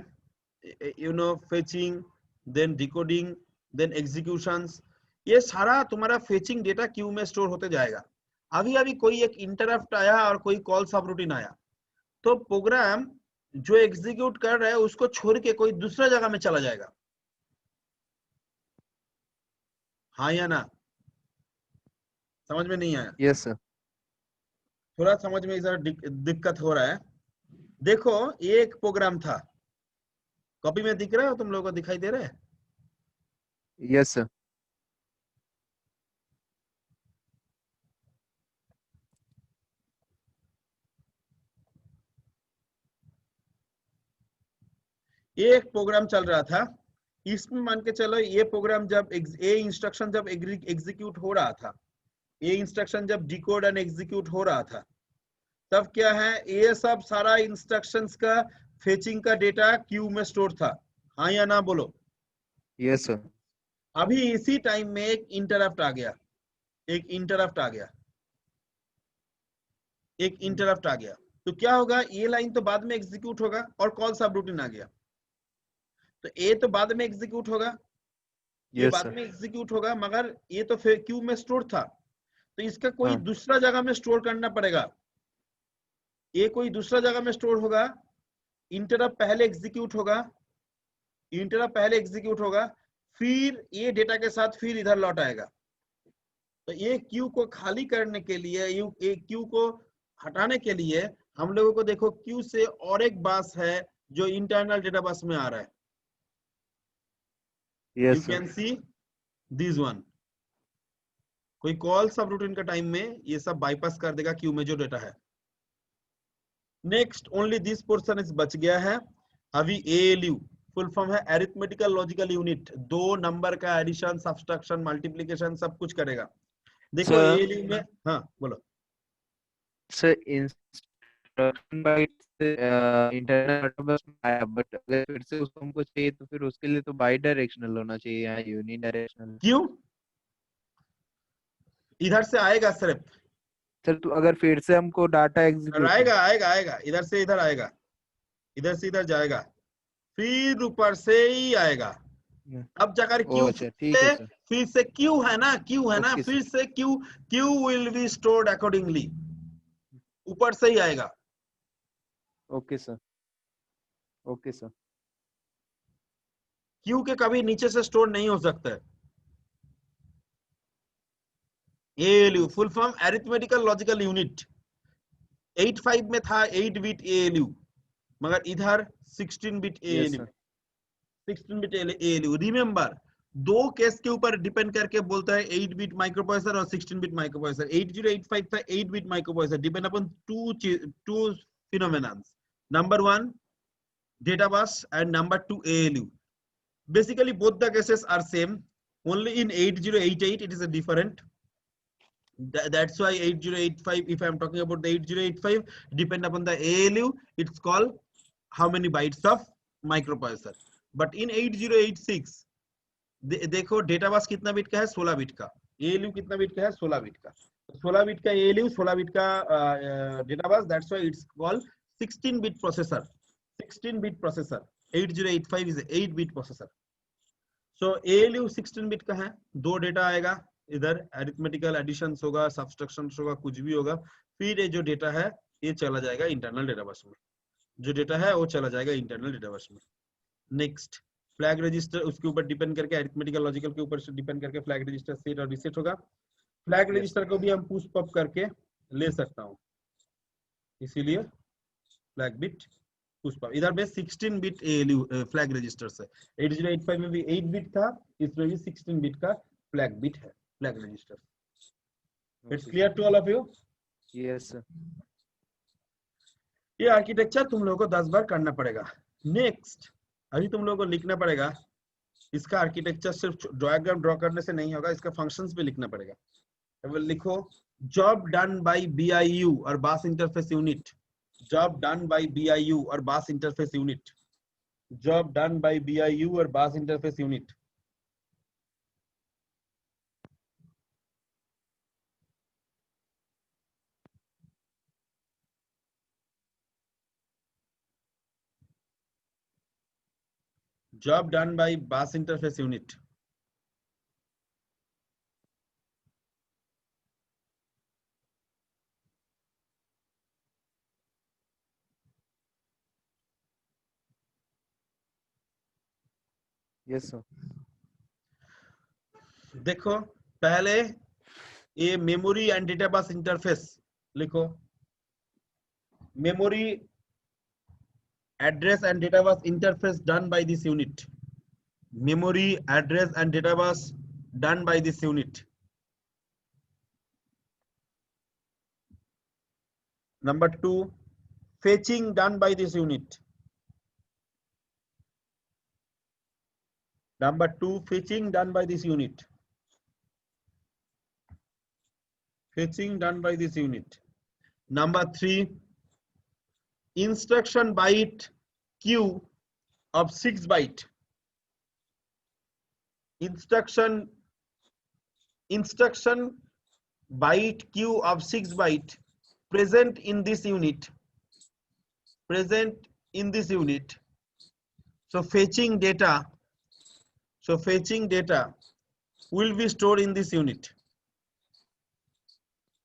fetching, then decoding, then executions, ये सारा तुम्हारा फेचिंग डेटा क्यू में स्टोर होते जाएगा। अभी अभी कोई एक इंटरप्ट आया और कोई कॉल सब रूटीन आया, तो प्रोग्राम जो एग्जीक्यूट कर रहा है उसको छोड़ के कोई दूसरा जगह में चला जाएगा। हाँ या ना? समझ में नहीं आया? Yes sir. थोड़ा समझ में इधर दिक्कत हो रहा है। देखो ये एक प्रोग्राम था, कॉपी में दिख रहा है, तुम लोगों को दिखाई दे रहा है? Yes sir. ये एक प्रोग्राम चल रहा था, इसमें मान के चलो ये प्रोग्राम जब ये इंस्ट्रक्शन जब एग्जीक्यूट हो रहा था, ये इंस्ट्रक्शन जब डिकोड एंड एग्जीक्यूट हो रहा था, तब क्या है, ये सब सारा इंस्ट्रक्शंस का फेचिंग का डेटा क्यू में स्टोर था। हाँ या ना बोलो? Yes sir. अभी इसी टाइम में एक इंटरप्ट आ गया, एक इंटरप्ट आ गया, एक इंटरप्ट आ गया, तो क्या होगा, ये लाइन तो बाद में एग्जीक्यूट होगा और कॉल सब रूटीन आ गया, तो ये तो बाद में एग्जीक्यूट होगा, ये यस बाद सर। में एग्जीक्यूट होगा, मगर ये तो फिर क्यू में स्टोर था, तो इसका कोई हाँ। दूसरा जगह में स्टोर करना पड़ेगा। ये कोई दूसरा जगह में स्टोर होगा, इंटरप्ट पहले एग्जीक्यूट होगा, इंटरप्ट पहले एग्जीक्यूट होगा, फिर ये डेटा के साथ फिर इधर लौट आएगा। तो ये क्यू को खाली करने के लिए, ये क्यू को हटाने के लिए हम लोगों को देखो क्यू से और एक बस है जो इंटरनल डेटा बस में आ रहा है। You yes sir. Can see this one. कोई कॉल सब रूटीन का टाइम में ये सब बाईपास कर देगा क्यू में जो डेटा है। Next only this portion is बच गया है। अभी एएलयू फुल फॉर्म है अरिथमेटिकल लॉजिकल यूनिट, दो नंबर का एडिशन, सब्सट्रैक्शन, मल्टीप्लिकेशन सब कुछ करेगा। देखो सर एएलयू में, हाँ बोलो। सर इंस्ट्रक्शन बाइट से इंटरनल डेटाबेस में आया, बट अगर फिर से उसको हमको चाहिए तो फिर उसके लिए तो बाई डायरेक्शनल होना चाहिए, यहाँ यूनि डायरेक्शनल। क्यों? इधर से आएगा सिर्फ, सर तो अगर फिर से हमको डाटा एग्जीक्यूट आएगा आएगा आएगा, इधर से इधर आएगा, इधर से इधर जाएगा, फिर ऊपर से ही आएगा, अब जाकर ओ क्यू अच्छा ठीक है सर। फिर से क्यू है ना, क्यू है ना, ओके फिर सर। से Q, Q will be stored accordingly, ऊपर से ही आएगा। Okay sir. Okay sir. Q के कभी नीचे से स्टोर नहीं हो सकता है। ALU yes full form arithmetical logical unit, 85 में था 8 बिट एएलयू, मगर इधर 16 bit yes ALU, sir. 16 bit ALU. Remember दो केस के ऊपर डिपेंड करके बोलता है, 8 बिट माइक्रोप्रोसेसर और 16 बिट माइक्रोप्रोसेसर। 8085 था 8 bit microprocessor, depend upon two phenomenons, number 1 data bus and number 2 ALU. Basically both the cases are same, only in 8088 it is a different. That's why 8085, if I am talking about the 8085, depend upon the ALU, it's called how many bytes of microprocessor. But in 8086 देखो data bus कितना bit का है, 16 bit का। ALU कितना bit का है, 16 bit का। 16 bit का एएलयू, 16 बिट का data bus, that's why it's called 16 bit processor. 16 bit processor, 8085 is 8 bit processor. So ALU 16 bit का है, दो डेटा आएगा, इधर अरिथमेटिकल एडिशन होगा, सब्सट्रैक्शन होगा, कुछ भी होगा, फिर ये जो डेटा है ये चला जाएगा इंटरनल डेटा बस में, जो डेटा है वो चला जाएगा इंटरनल डेटा बस में। नेक्स्ट फ्लैग रजिस्टर, उसके ऊपर डिपेंड करके अरिथमेटिकल लॉजिकल के ऊपर से डिपेंड करके फ्लैग रजिस्टर सेट और रीसेट होगा। फ्लैग यस रजिस्टर को भी हम पुश पॉप करके ले सकता हूँ, इसीलिए फ्लैग बिट पुश पॉप। इधर में 16 बिट एएलयू फ्लैग रजिस्टर है, 8085 में भी 8 बिट था, इसमें भी 16 बिट का फ्लैग बिट है, flag register. It's clear to all of you? Yes sir. ये आर्किटेक्चर तुम लोगों को 10 बार करना पड़ेगा। नेक्स्ट अभी तुम लोगों को लिखना पड़ेगा, इसका आर्किटेक्चर सिर्फ डायग्राम ड्रॉ करने से नहीं होगा, इसका फंक्शंस भी लिखना पड़ेगा। अब लिखो जॉब डन बाय बीआईयू और bus interface unit, job done by BIU और bus interface unit, job done by BIU और bus interface unit. job done by bus interface unit. Yes, sir. देखो पहले ये memory and data bus interface लिखो, memory address and data bus interface done by this unit. Memory address and data bus done by this unit. Number 2, fetching done by this unit. Number 2, fetching done by this unit. Fetching done by this unit. Number 3, instruction byte queue of 6 byte. Instruction byte queue of 6 byte present in this unit. Present in this unit. So fetching data. So fetching data will be stored in this unit.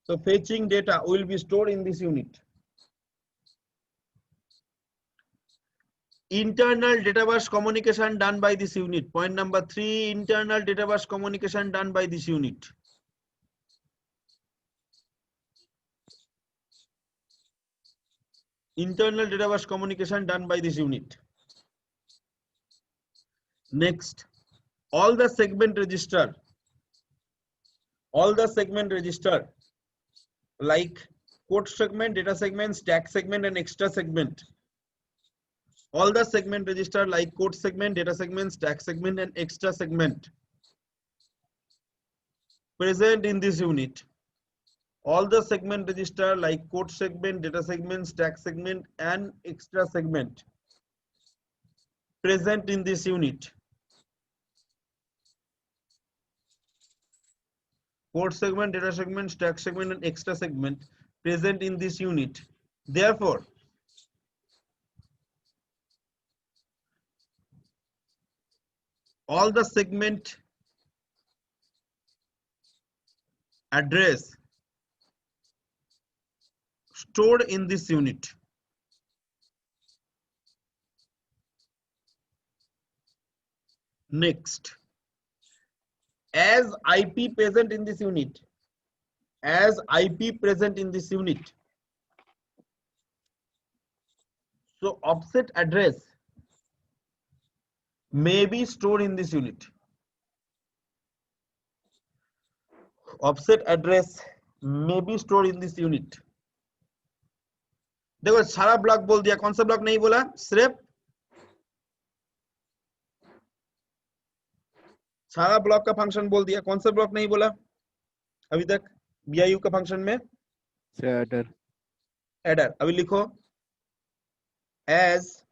So fetching data will be stored in this unit. Internal data bus communication done by this unit. Point number 3, internal data bus communication done by this unit. Internal data bus communication done by this unit. Next, all the segment register like code segment, data segment, stack segment and extra segment. All the segment register like code segment, data segment, stack segment and extra segment present in this unit. All the segment register like code segment, data segment, stack segment and extra segment present in this unit. Code segment, data segment, stack segment and extra segment present in this unit. Therefore, all the segment address stored in this unit. Next, as IP present in this unit, so offset address may be stored in this unit. Offset address may be stored in this unit. देखो सारा block बोल दिया, कौन सा block नहीं बोला? सिर्फ सारा ब्लॉक का फंक्शन बोल दिया, कौन सा ब्लॉक नहीं बोला अभी तक BIU का फंक्शन में? एडर. अभी लिखो as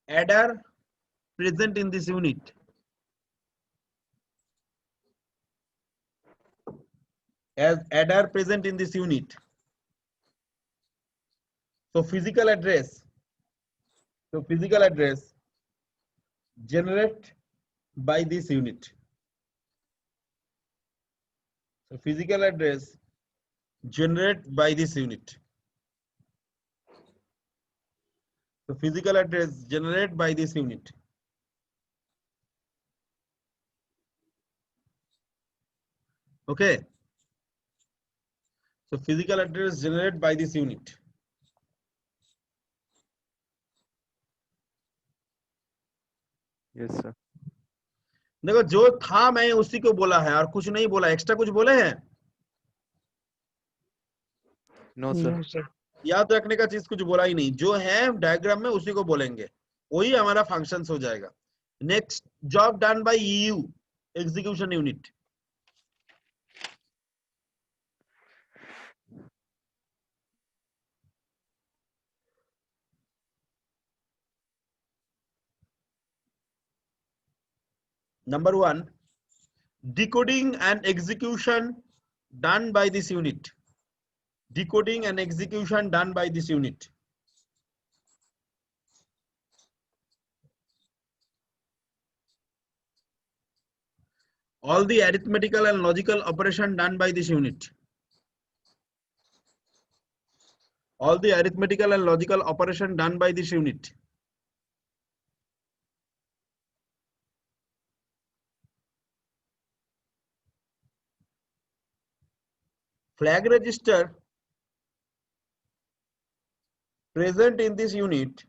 adder present in this unit. As adder present in this unit. So physical address generate by this unit. So physical address generate by this unit. So physical address generate by this unit. Okay. So physical address generated by this unit. Yes, sir. देखो जो था मैं उसी को बोला है और कुछ नहीं बोला, एक्स्ट्रा कुछ बोले हैं? No, sir. याद रखने का चीज कुछ बोला ही नहीं, जो है डायग्राम में उसी को बोलेंगे, वही हमारा फंक्शंस हो जाएगा. Next, job done bye EU execution unit. Number 1, decoding and execution done by this unit. Decoding and execution done by this unit. all the arithmetical and logical operation done by this unit. All the arithmetical and logical operation done by this unit. Flag register present in this unit.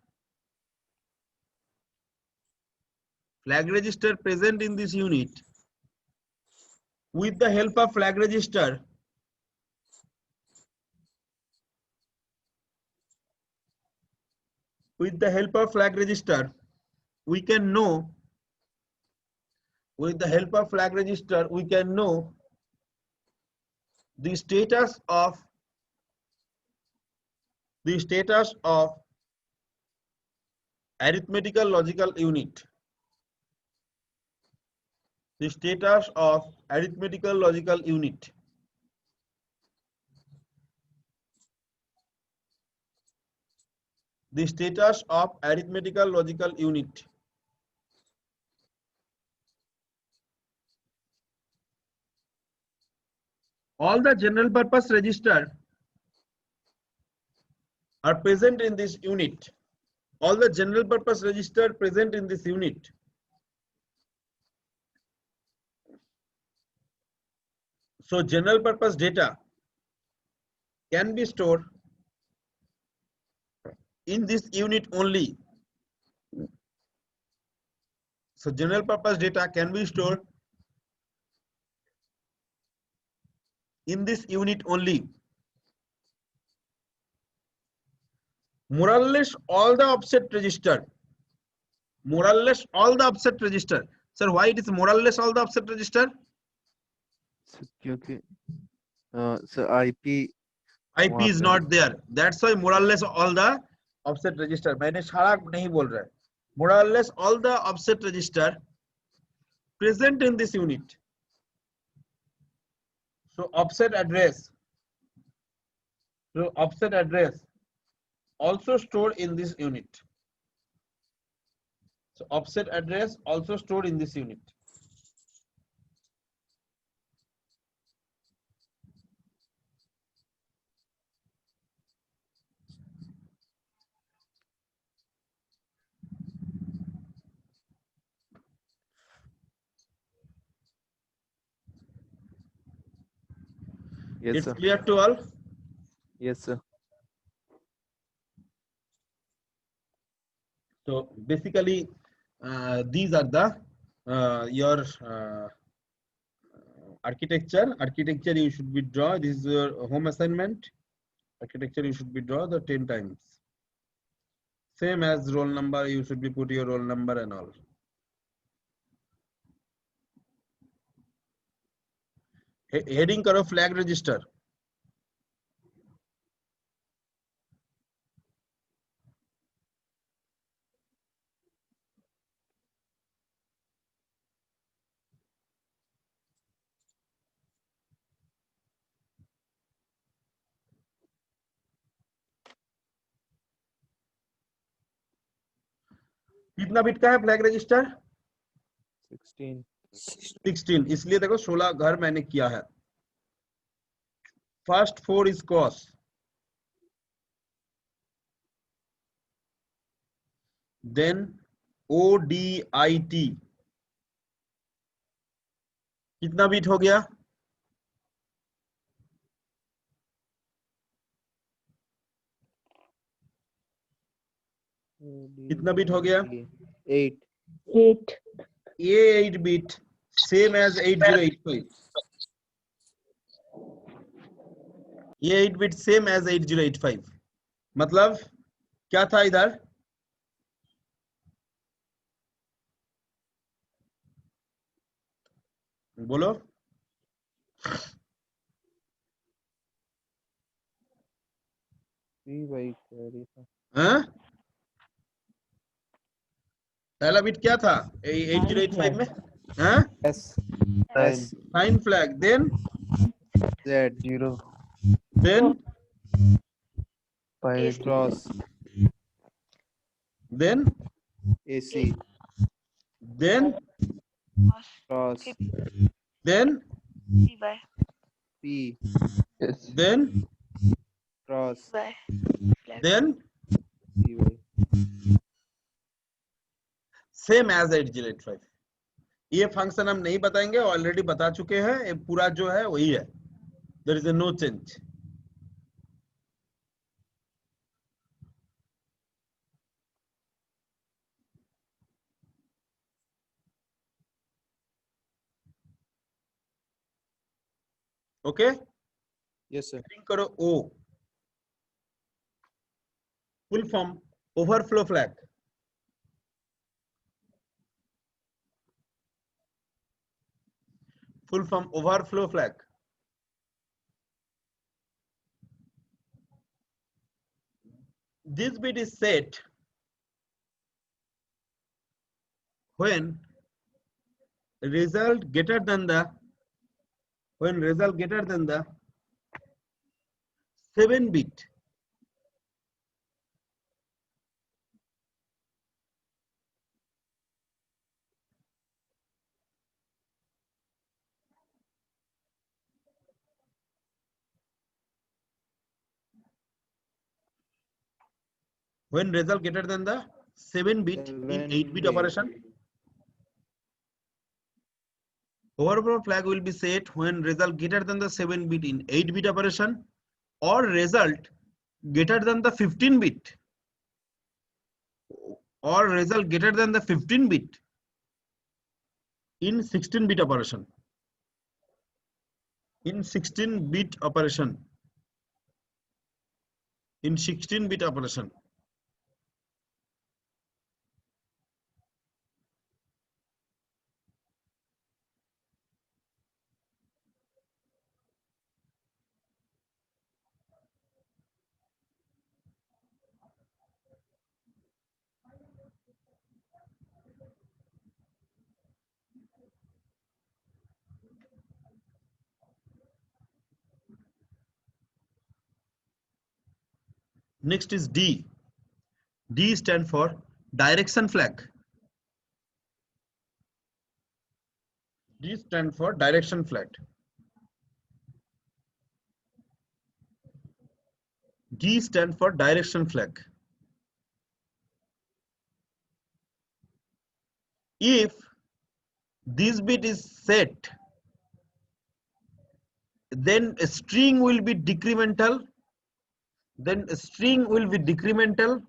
Flag register present in this unit. With the help of flag register, we can know. With the help of flag register, we can know the status of arithmetical logical unit. The status of arithmetical logical unit. The status of arithmetical logical unit. All the general purpose register are present in this unit. All the general purpose register present in this unit. So general purpose data can be stored in this unit only. So general purpose data can be stored in this unit only. More or less all the offset register. More or less all the offset register. Sir, why it is more or less all the offset register? क्योंकि sir IP IP is not there. That's why more or less all the offset register. मैंने सारा नहीं बोल रहा है. More or less all the offset register present in this unit. So offset address. So offset address also stored in this unit. So offset address also stored in this unit. Yes, It's sir. clear to all? Yes, sir. So basically, these are the your architecture. Architecture you should be draw. This is your home assignment. Architecture you should be draw the 10 times. Same as roll number, you should be put your roll number and all. Heading करो flag register. कितना bit का है flag register? 16. 16. इसलिए देखो 16 घर मैंने किया है. First 4 is cos. Then ODIT. कितना बिट हो गया? कितना बिट हो गया? 8. ये 8 बिट सेम एज 8085. ये 8 बिट सेम एज 8085. मतलब क्या था इधर? बोलो. हाँ? पहला बिट क्या था 8085 में? हाँ? S. Sign flag. Then Z. 0 then Cross. then AC. then Cross. then CY. P Yes. then cross Y. Flag. then CY. Same as 8085। ये फंक्शन हम नहीं बताएंगे, ऑलरेडी बता चुके हैं, ये पूरा जो है वही है, there is no change. Okay, Yes, sir. करो O, full form overflow flag. full form overflow flag. This bit is set when result greater than the 7 bit when result greater than the 7 bit in 8 bit operation. Overflow flag will be set when result greater than the 7 bit in 8 bit operation or result greater than the 15 bit or result greater than the 15 bit in 16 bit operation. In 16 bit operation. In 16 bit operation. Next is D. D stand for direction flag. D stand for direction flag. D stand for direction flag. If this bit is set, then a string will be decremental. Then a string will be decremental.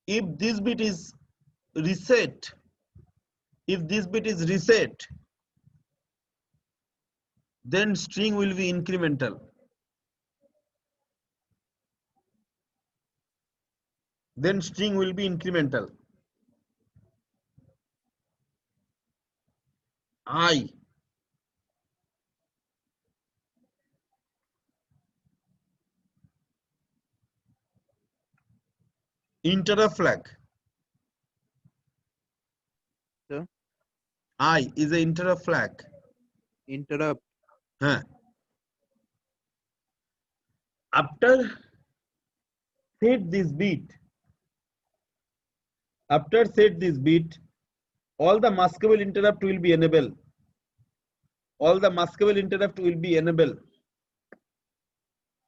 If this bit is reset, then string will be incremental. Then string will be incremental. I. Interrupt flag. Sir? I is an interrupt flag. Interrupt. Huh. After set this bit, all the maskable interrupt will be enabled. All the maskable interrupt will be enabled.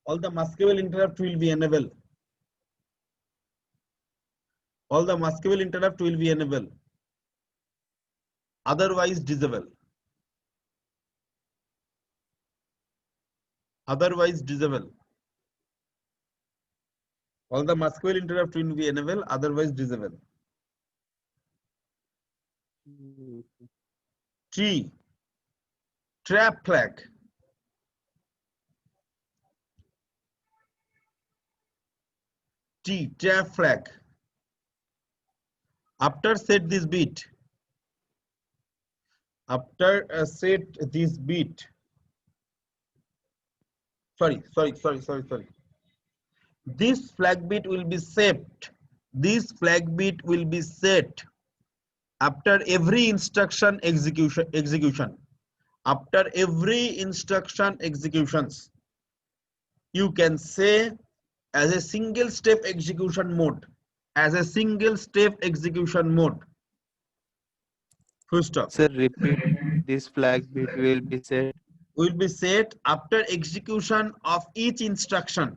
All the maskable interrupt will be enabled. All the maskable interrupt will be enabled. Otherwise disable. Otherwise disable. All the maskable interrupt will be enabled. Otherwise disable. T. Trap flag. T. Trap flag. After set this bit. After set this bit. Sorry. This flag bit will be set. This flag bit will be set after every instruction execution. After every instruction executions, you can say as a single step execution mode. As a single step execution mode. Full stop. Sir, repeat this flag bit will be set. will be set after execution of each instruction.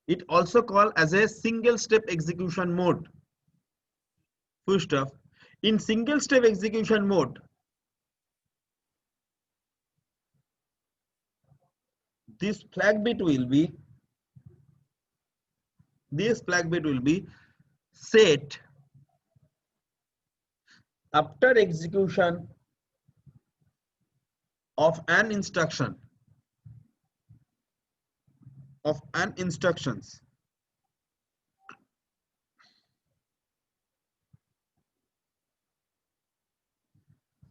It also called as a single step execution mode. First off, in single step execution mode, this flag bit will be set after execution of an instruction of an instructions.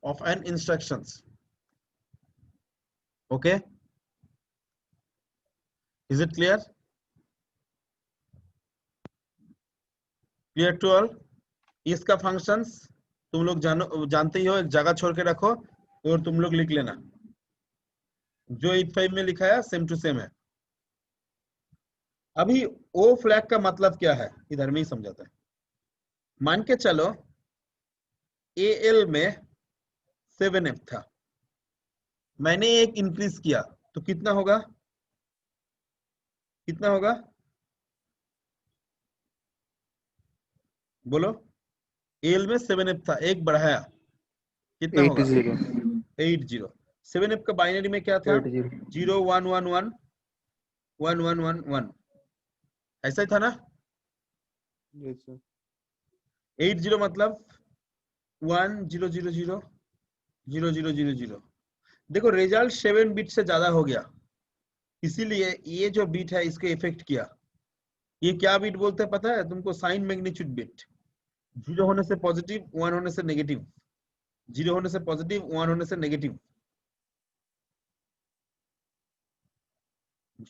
Of an instructions. Okay, is it clear? Clear to all? इसका functions तुम लोग जानते ही हो, एक जगह छोड़ के रखो और तुम लोग लिख लेना। जो 85 में लिखा है सेम टू सेम है। अभी ओ फ्लैग का मतलब क्या है इधर में ही समझाता है। मान के चलो एएल में 7F था, मैंने एक इंक्रीज किया तो कितना होगा? कितना होगा बोलो? एल में 7F था, एक बढ़ाया, कितना होगा? 80। 7F का बाइनरी में क्या था? 0 1 1 1 1 1 1 1, ऐसा ही था ना? Yes, sir. 80 मतलब 1 0 0 0 0 0 0 0। देखो रिजल्ट 7 बिट से ज्यादा हो गया, इसीलिए ये जो बिट है इसको इफेक्ट किया। ये क्या बिट बोलते हैं पता है तुमको? Sign magnitude bit. 0 होने से पॉजिटिव, 1 होने से नेगेटिव, 0 होने से पॉजिटिव, 1 होने से नेगेटिव,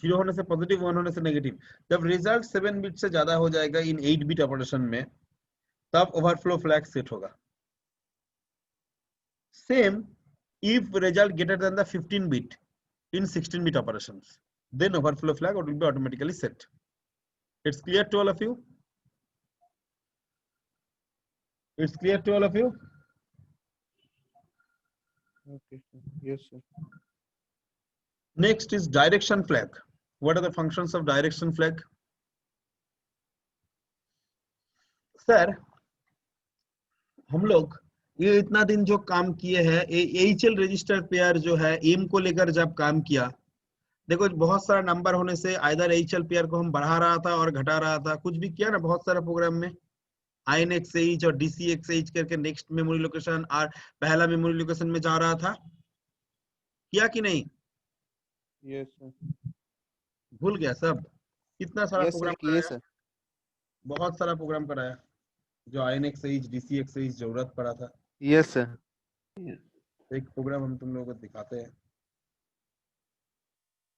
0 होने से पॉजिटिव, 1 होने से नेगेटिव। जब रिजल्ट 7 बिट से ज्यादा हो जाएगा इन 8 बिट ऑपरेशन में, तब ओवरफ्लो फ्लैग सेट होगा। Same if result greater than the 15 bit in 16 bit operations, then overflow flag will be automatically set. It's clear to all of you? It's clear to all of you? Okay, sir. Yes, sir. Next is direction flag. What are the functions of direction flag? Sir, हम लोग ये इतना दिन जो काम किए हैं, HL register pair जो है एम को लेकर जब काम किया, देखो बहुत सारा नंबर होने से आइदर एचएल पेयर को हम बढ़ा रहा था और घटा रहा था, कुछ भी किया ना बहुत सारा प्रोग्राम में। INXH और DCXH करके नेक्स्ट मेमोरी लोकेशन और पहला मेमोरी लोकेशन में जा रहा था, किया कि नहीं? Yes, sir. भूल गया सब? इतना सारा Yes, sir. प्रोग्राम किए कराया, sir. बहुत सारा प्रोग्राम कराया जो INXH DCXH जरूरत पड़ा था। Yes, sir. एक प्रोग्राम हम तुम लोगों को दिखाते हैं,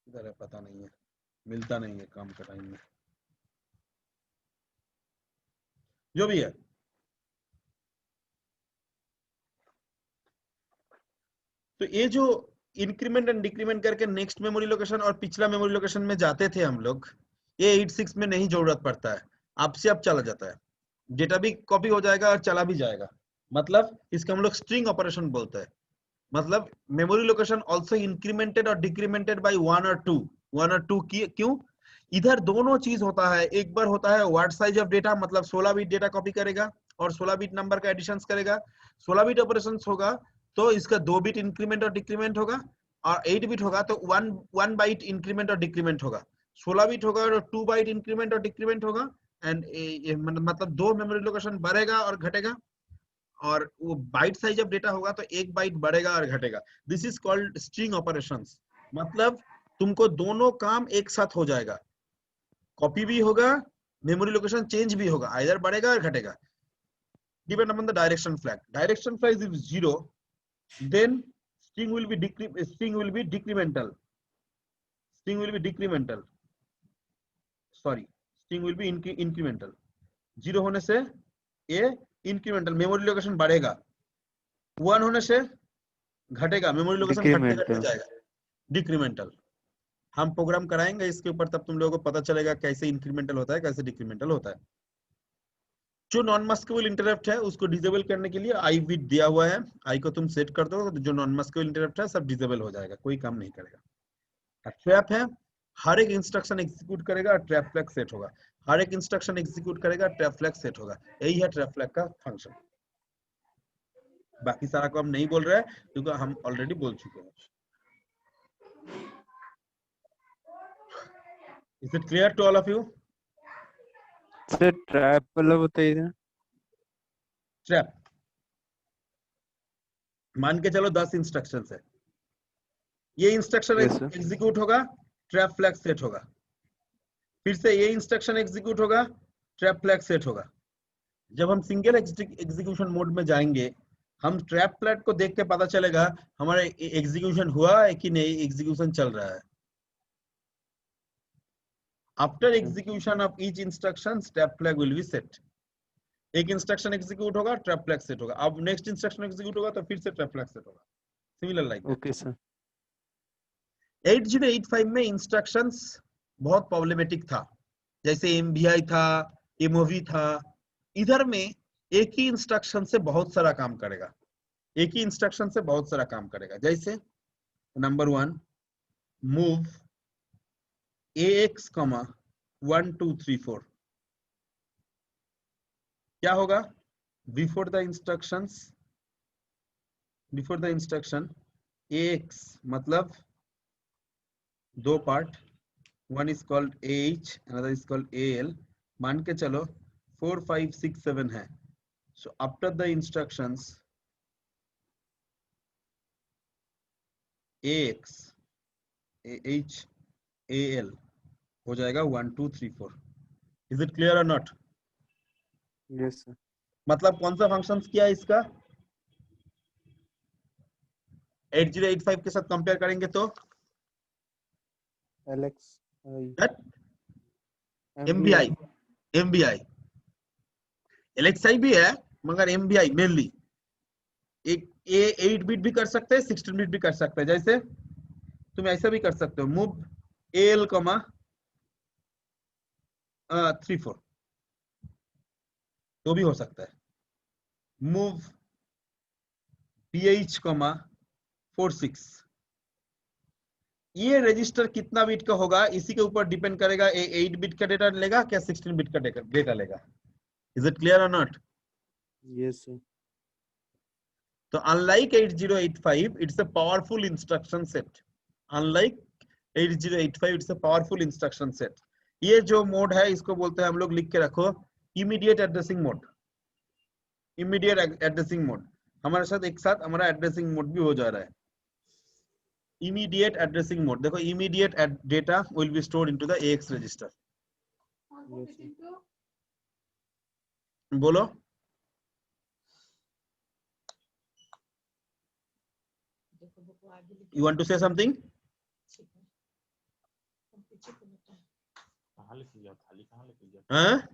इधर है, पता नहीं है, मिलता नहीं है काम का टाइम में, जो भी है। तो ये जो इंक्रीमेंट एंड डिक्रीमेंट करके नेक्स्ट मेमोरी लोकेशन और पिछला मेमोरी लोकेशन में जाते थे हम लोग, ये 86 में नहीं जरूरत पड़ता है, आपसे अब चला जाता है। डेटा भी कॉपी हो जाएगा और चला भी जाएगा, मतलब इसका हम लोग स्ट्रिंग ऑपरेशन बोलते हैं। मतलब मेमोरी लोकेशन आल्सो इंक्रीमेंटेड और डिक्रीमेंटेड बाय 1 और 2, 1 और 2 की क्यों? इधर दोनों चीज होता है, एक बार होता है वर्ड साइज ऑफ डेटा, मतलब 16 बिट डेटा कॉपी करेगा और 16 बिट नंबर का एडिशंस करेगा। 16 बिट ऑपरेशंस होगा तो इसका 2 बिट इंक्रीमेंट और डिक्रीमेंट होगा, और 8 बिट होगा तो 1 बाइट इंक्रीमेंट और डिक्रीमेंट होगा। 16 बिट होगा तो 2 बाइट इंक्रीमेंट और डिक्रीमेंट होगा, एंड मतलब 2 मेमोरी लोकेशन बढ़ेगा और घटेगा, और वो बाइट साइज ऑफ डेटा होगा तो 1 बाइट बढ़ेगा और घटेगा। This is called string operations. मतलब तुमको दोनों काम एक साथ हो जाएगा, कॉपी भी होगा, मेमोरी लोकेशन चेंज भी होगा, आइदर बढ़ेगा और घटेगा। Depend upon the direction flag. Direction flag is 0, then string will be decremental. String will be decremental. Sorry, string will be incremental. 0 होने से ये इंक्रीमेंटल, मेमोरी लोकेशन बढ़ेगा, 1 होने से घटेगा, मेमोरी लोकेशन घटते घटते जाएगा, डिक्रीमेंटल। हम प्रोग्राम कराएंगे इसके ऊपर, तब तुम लोगों को पता चलेगा कैसे इंक्रीमेंटल होता है, कैसे डिक्रीमेंटल होता है। जो नॉन मस्केबल इंटरप्ट है उसको डिसेबल करने के लिए आई बिट दिया हुआ है, आई को तुम सेट कर दो तो जो नॉन मस्केबल इंटरप्ट है सब डिसेबल हो जाएगा, कोई काम नहीं करेगा। ट्रैप है, हर एक इंस्ट्रक्शन एग्जीक्यूट करेगा, ट्रैप फ्लैग सेट होगा, हर एक इंस्ट्रक्शन एग्जीक्यूट करेगा, ट्रैप फ्लैग सेट होगा। यही है ट्रैप फ्लैग का फंक्शन। बाकी सारा को हम नहीं बोल रहे हैं क्योंकि हम ऑलरेडी बोल चुके हैं। Is it clear to all of you? Sir trap वाला बताइए। ट्रैप, मान के चलो 10 इंस्ट्रक्शन है, ये इंस्ट्रक्शन Yes, sir. एग्जीक्यूट होगा, ट्रैप फ्लैग सेट होगा, फिर से ये इंस्ट्रक्शन एग्जीक्यूट होगा, ट्रैप फ्लैग सेट होगा। जब हम सिंगल एग्जीक्यूशन मोड में जाएंगे, हम ट्रैप फ्लैग को देख के पता चलेगा हमारा एग्जीक्यूशन हुआ है कि नहीं, एग्जीक्यूशन चल रहा है। After execution of each instruction trap flag will be set. एक इंस्ट्रक्शन एग्जीक्यूट होगा, ट्रैप फ्लैग सेट होगा, अब नेक्स्ट इंस्ट्रक्शन एग्जीक्यूट होगा तो फिर से ट्रैप फ्लैग सेट होगा। Similar like okay sir. 8085 में इंस्ट्रक्शंस बहुत प्रॉब्लमेटिक था, जैसे एमवीआई था, एमओवी था। इधर में एक ही इंस्ट्रक्शन से बहुत सारा काम करेगा, एक ही इंस्ट्रक्शन से बहुत सारा काम करेगा। जैसे नंबर 1 मूव AX, 1 2 3 4, क्या होगा? बिफोर द इंस्ट्रक्शन AX मतलब दो part, one is called AH, another is called AL। मान के चलो 4 5 6 7 है, so after the instructions AX AH AL हो जाएगा 1 2 3 4। Is it clear or not? Yes sir. मतलब कौन सा फंक्शंस किया है इसका? 8085 के साथ कंपेयर करेंगे तो एलेक्स MBI LXI भी है मगर MBI मेनली। एक 8 बिट भी कर सकते हैं, 16 बिट भी कर सकते हैं। जैसे तुम ऐसा भी कर सकते हो, मूव AL, 3 4, तो भी हो सकता है। Move PH, 4 6। ये रजिस्टर कितना बिट का होगा इसी के ऊपर डिपेंड करेगा, 8 बिट का डेटा लेगा क्या 16 बिट का डेटा लेगा। Is it clear or not? Yes sir. तो unlike 8085 it's a powerful instruction set. Unlike 8085 it's a powerful instruction set. ये जो मोड है इसको बोलते हैं, हम लोग लिख के रखो, immediate addressing mode. Immediate addressing mode हमारे साथ एक साथ हमारा एड्रेसिंग मोड भी हो जा रहा है। इमीडिएट एड्रेसिंग मोड, देखो immediate data will be stored into the AX register. बोलो। You want to say something? हाँ?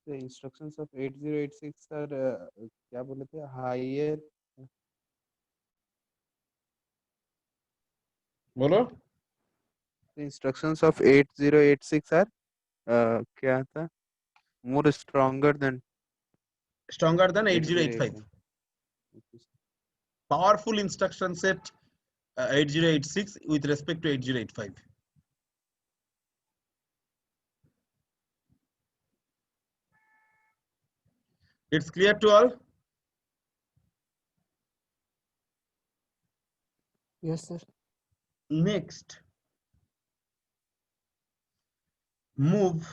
The instructions of 8086 are क्या बोले थे, higher बोलो। the instructions of 8086 are क्या था, more stronger than Stronger than 8085. 8085. Powerful instruction set 8086 with respect to 8085. It's clear to all? Yes, sir. Next, move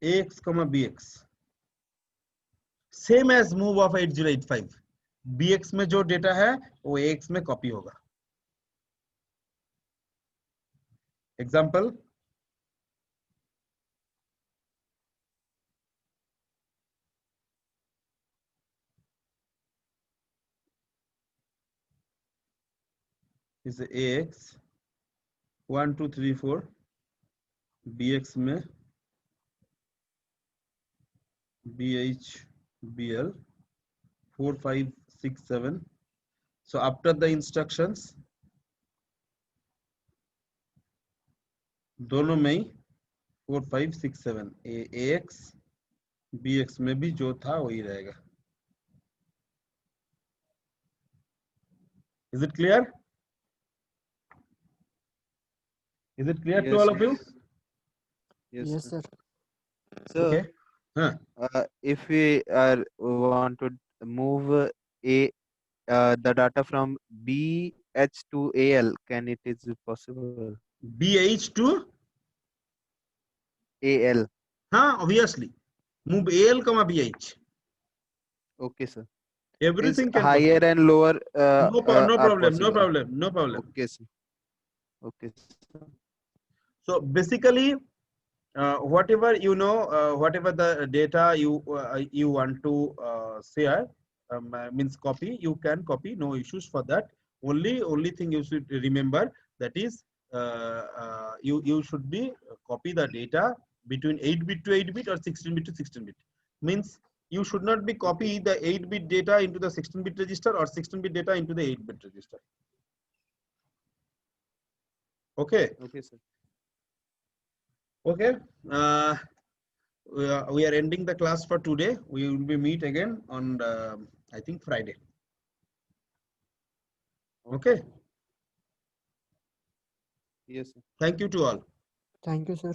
AX, BX. Same as move of 8085. bx में जो data है वो ax में copy होगा। Example, इसे ax 1 2 3 4, bx में bh bl 4 5 6 7. So after the instructions दोनों में ही 4 5 6 7 ax bx में भी जो था वही रहेगा। Is it clear? Is it clear to Yes, all of you? yes, Yes, sir. sir. So, Okay. Huh. if we want to move the data from BH to AL, can it is possible? bh to AL. obviously move al comma bh, Okay, sir. Is everything can higher possible. and lower No are problem, no possible. problem, no problem. Okay, sir. Okay, sir. So basically whatever you know, whatever the data you want to share, means copy, you can copy, no issues for that. Only thing you should remember, that is you should be copy the data between 8-bit to 8-bit or 16-bit to 16-bit. Means you should not be copy the 8-bit data into the 16-bit register or 16-bit data into the 8-bit register. Okay. Okay, sir. Okay. We are ending the class for today. We will be meet again on I think Friday. Okay. Yes, sir. Thank you to all. Thank you, sir.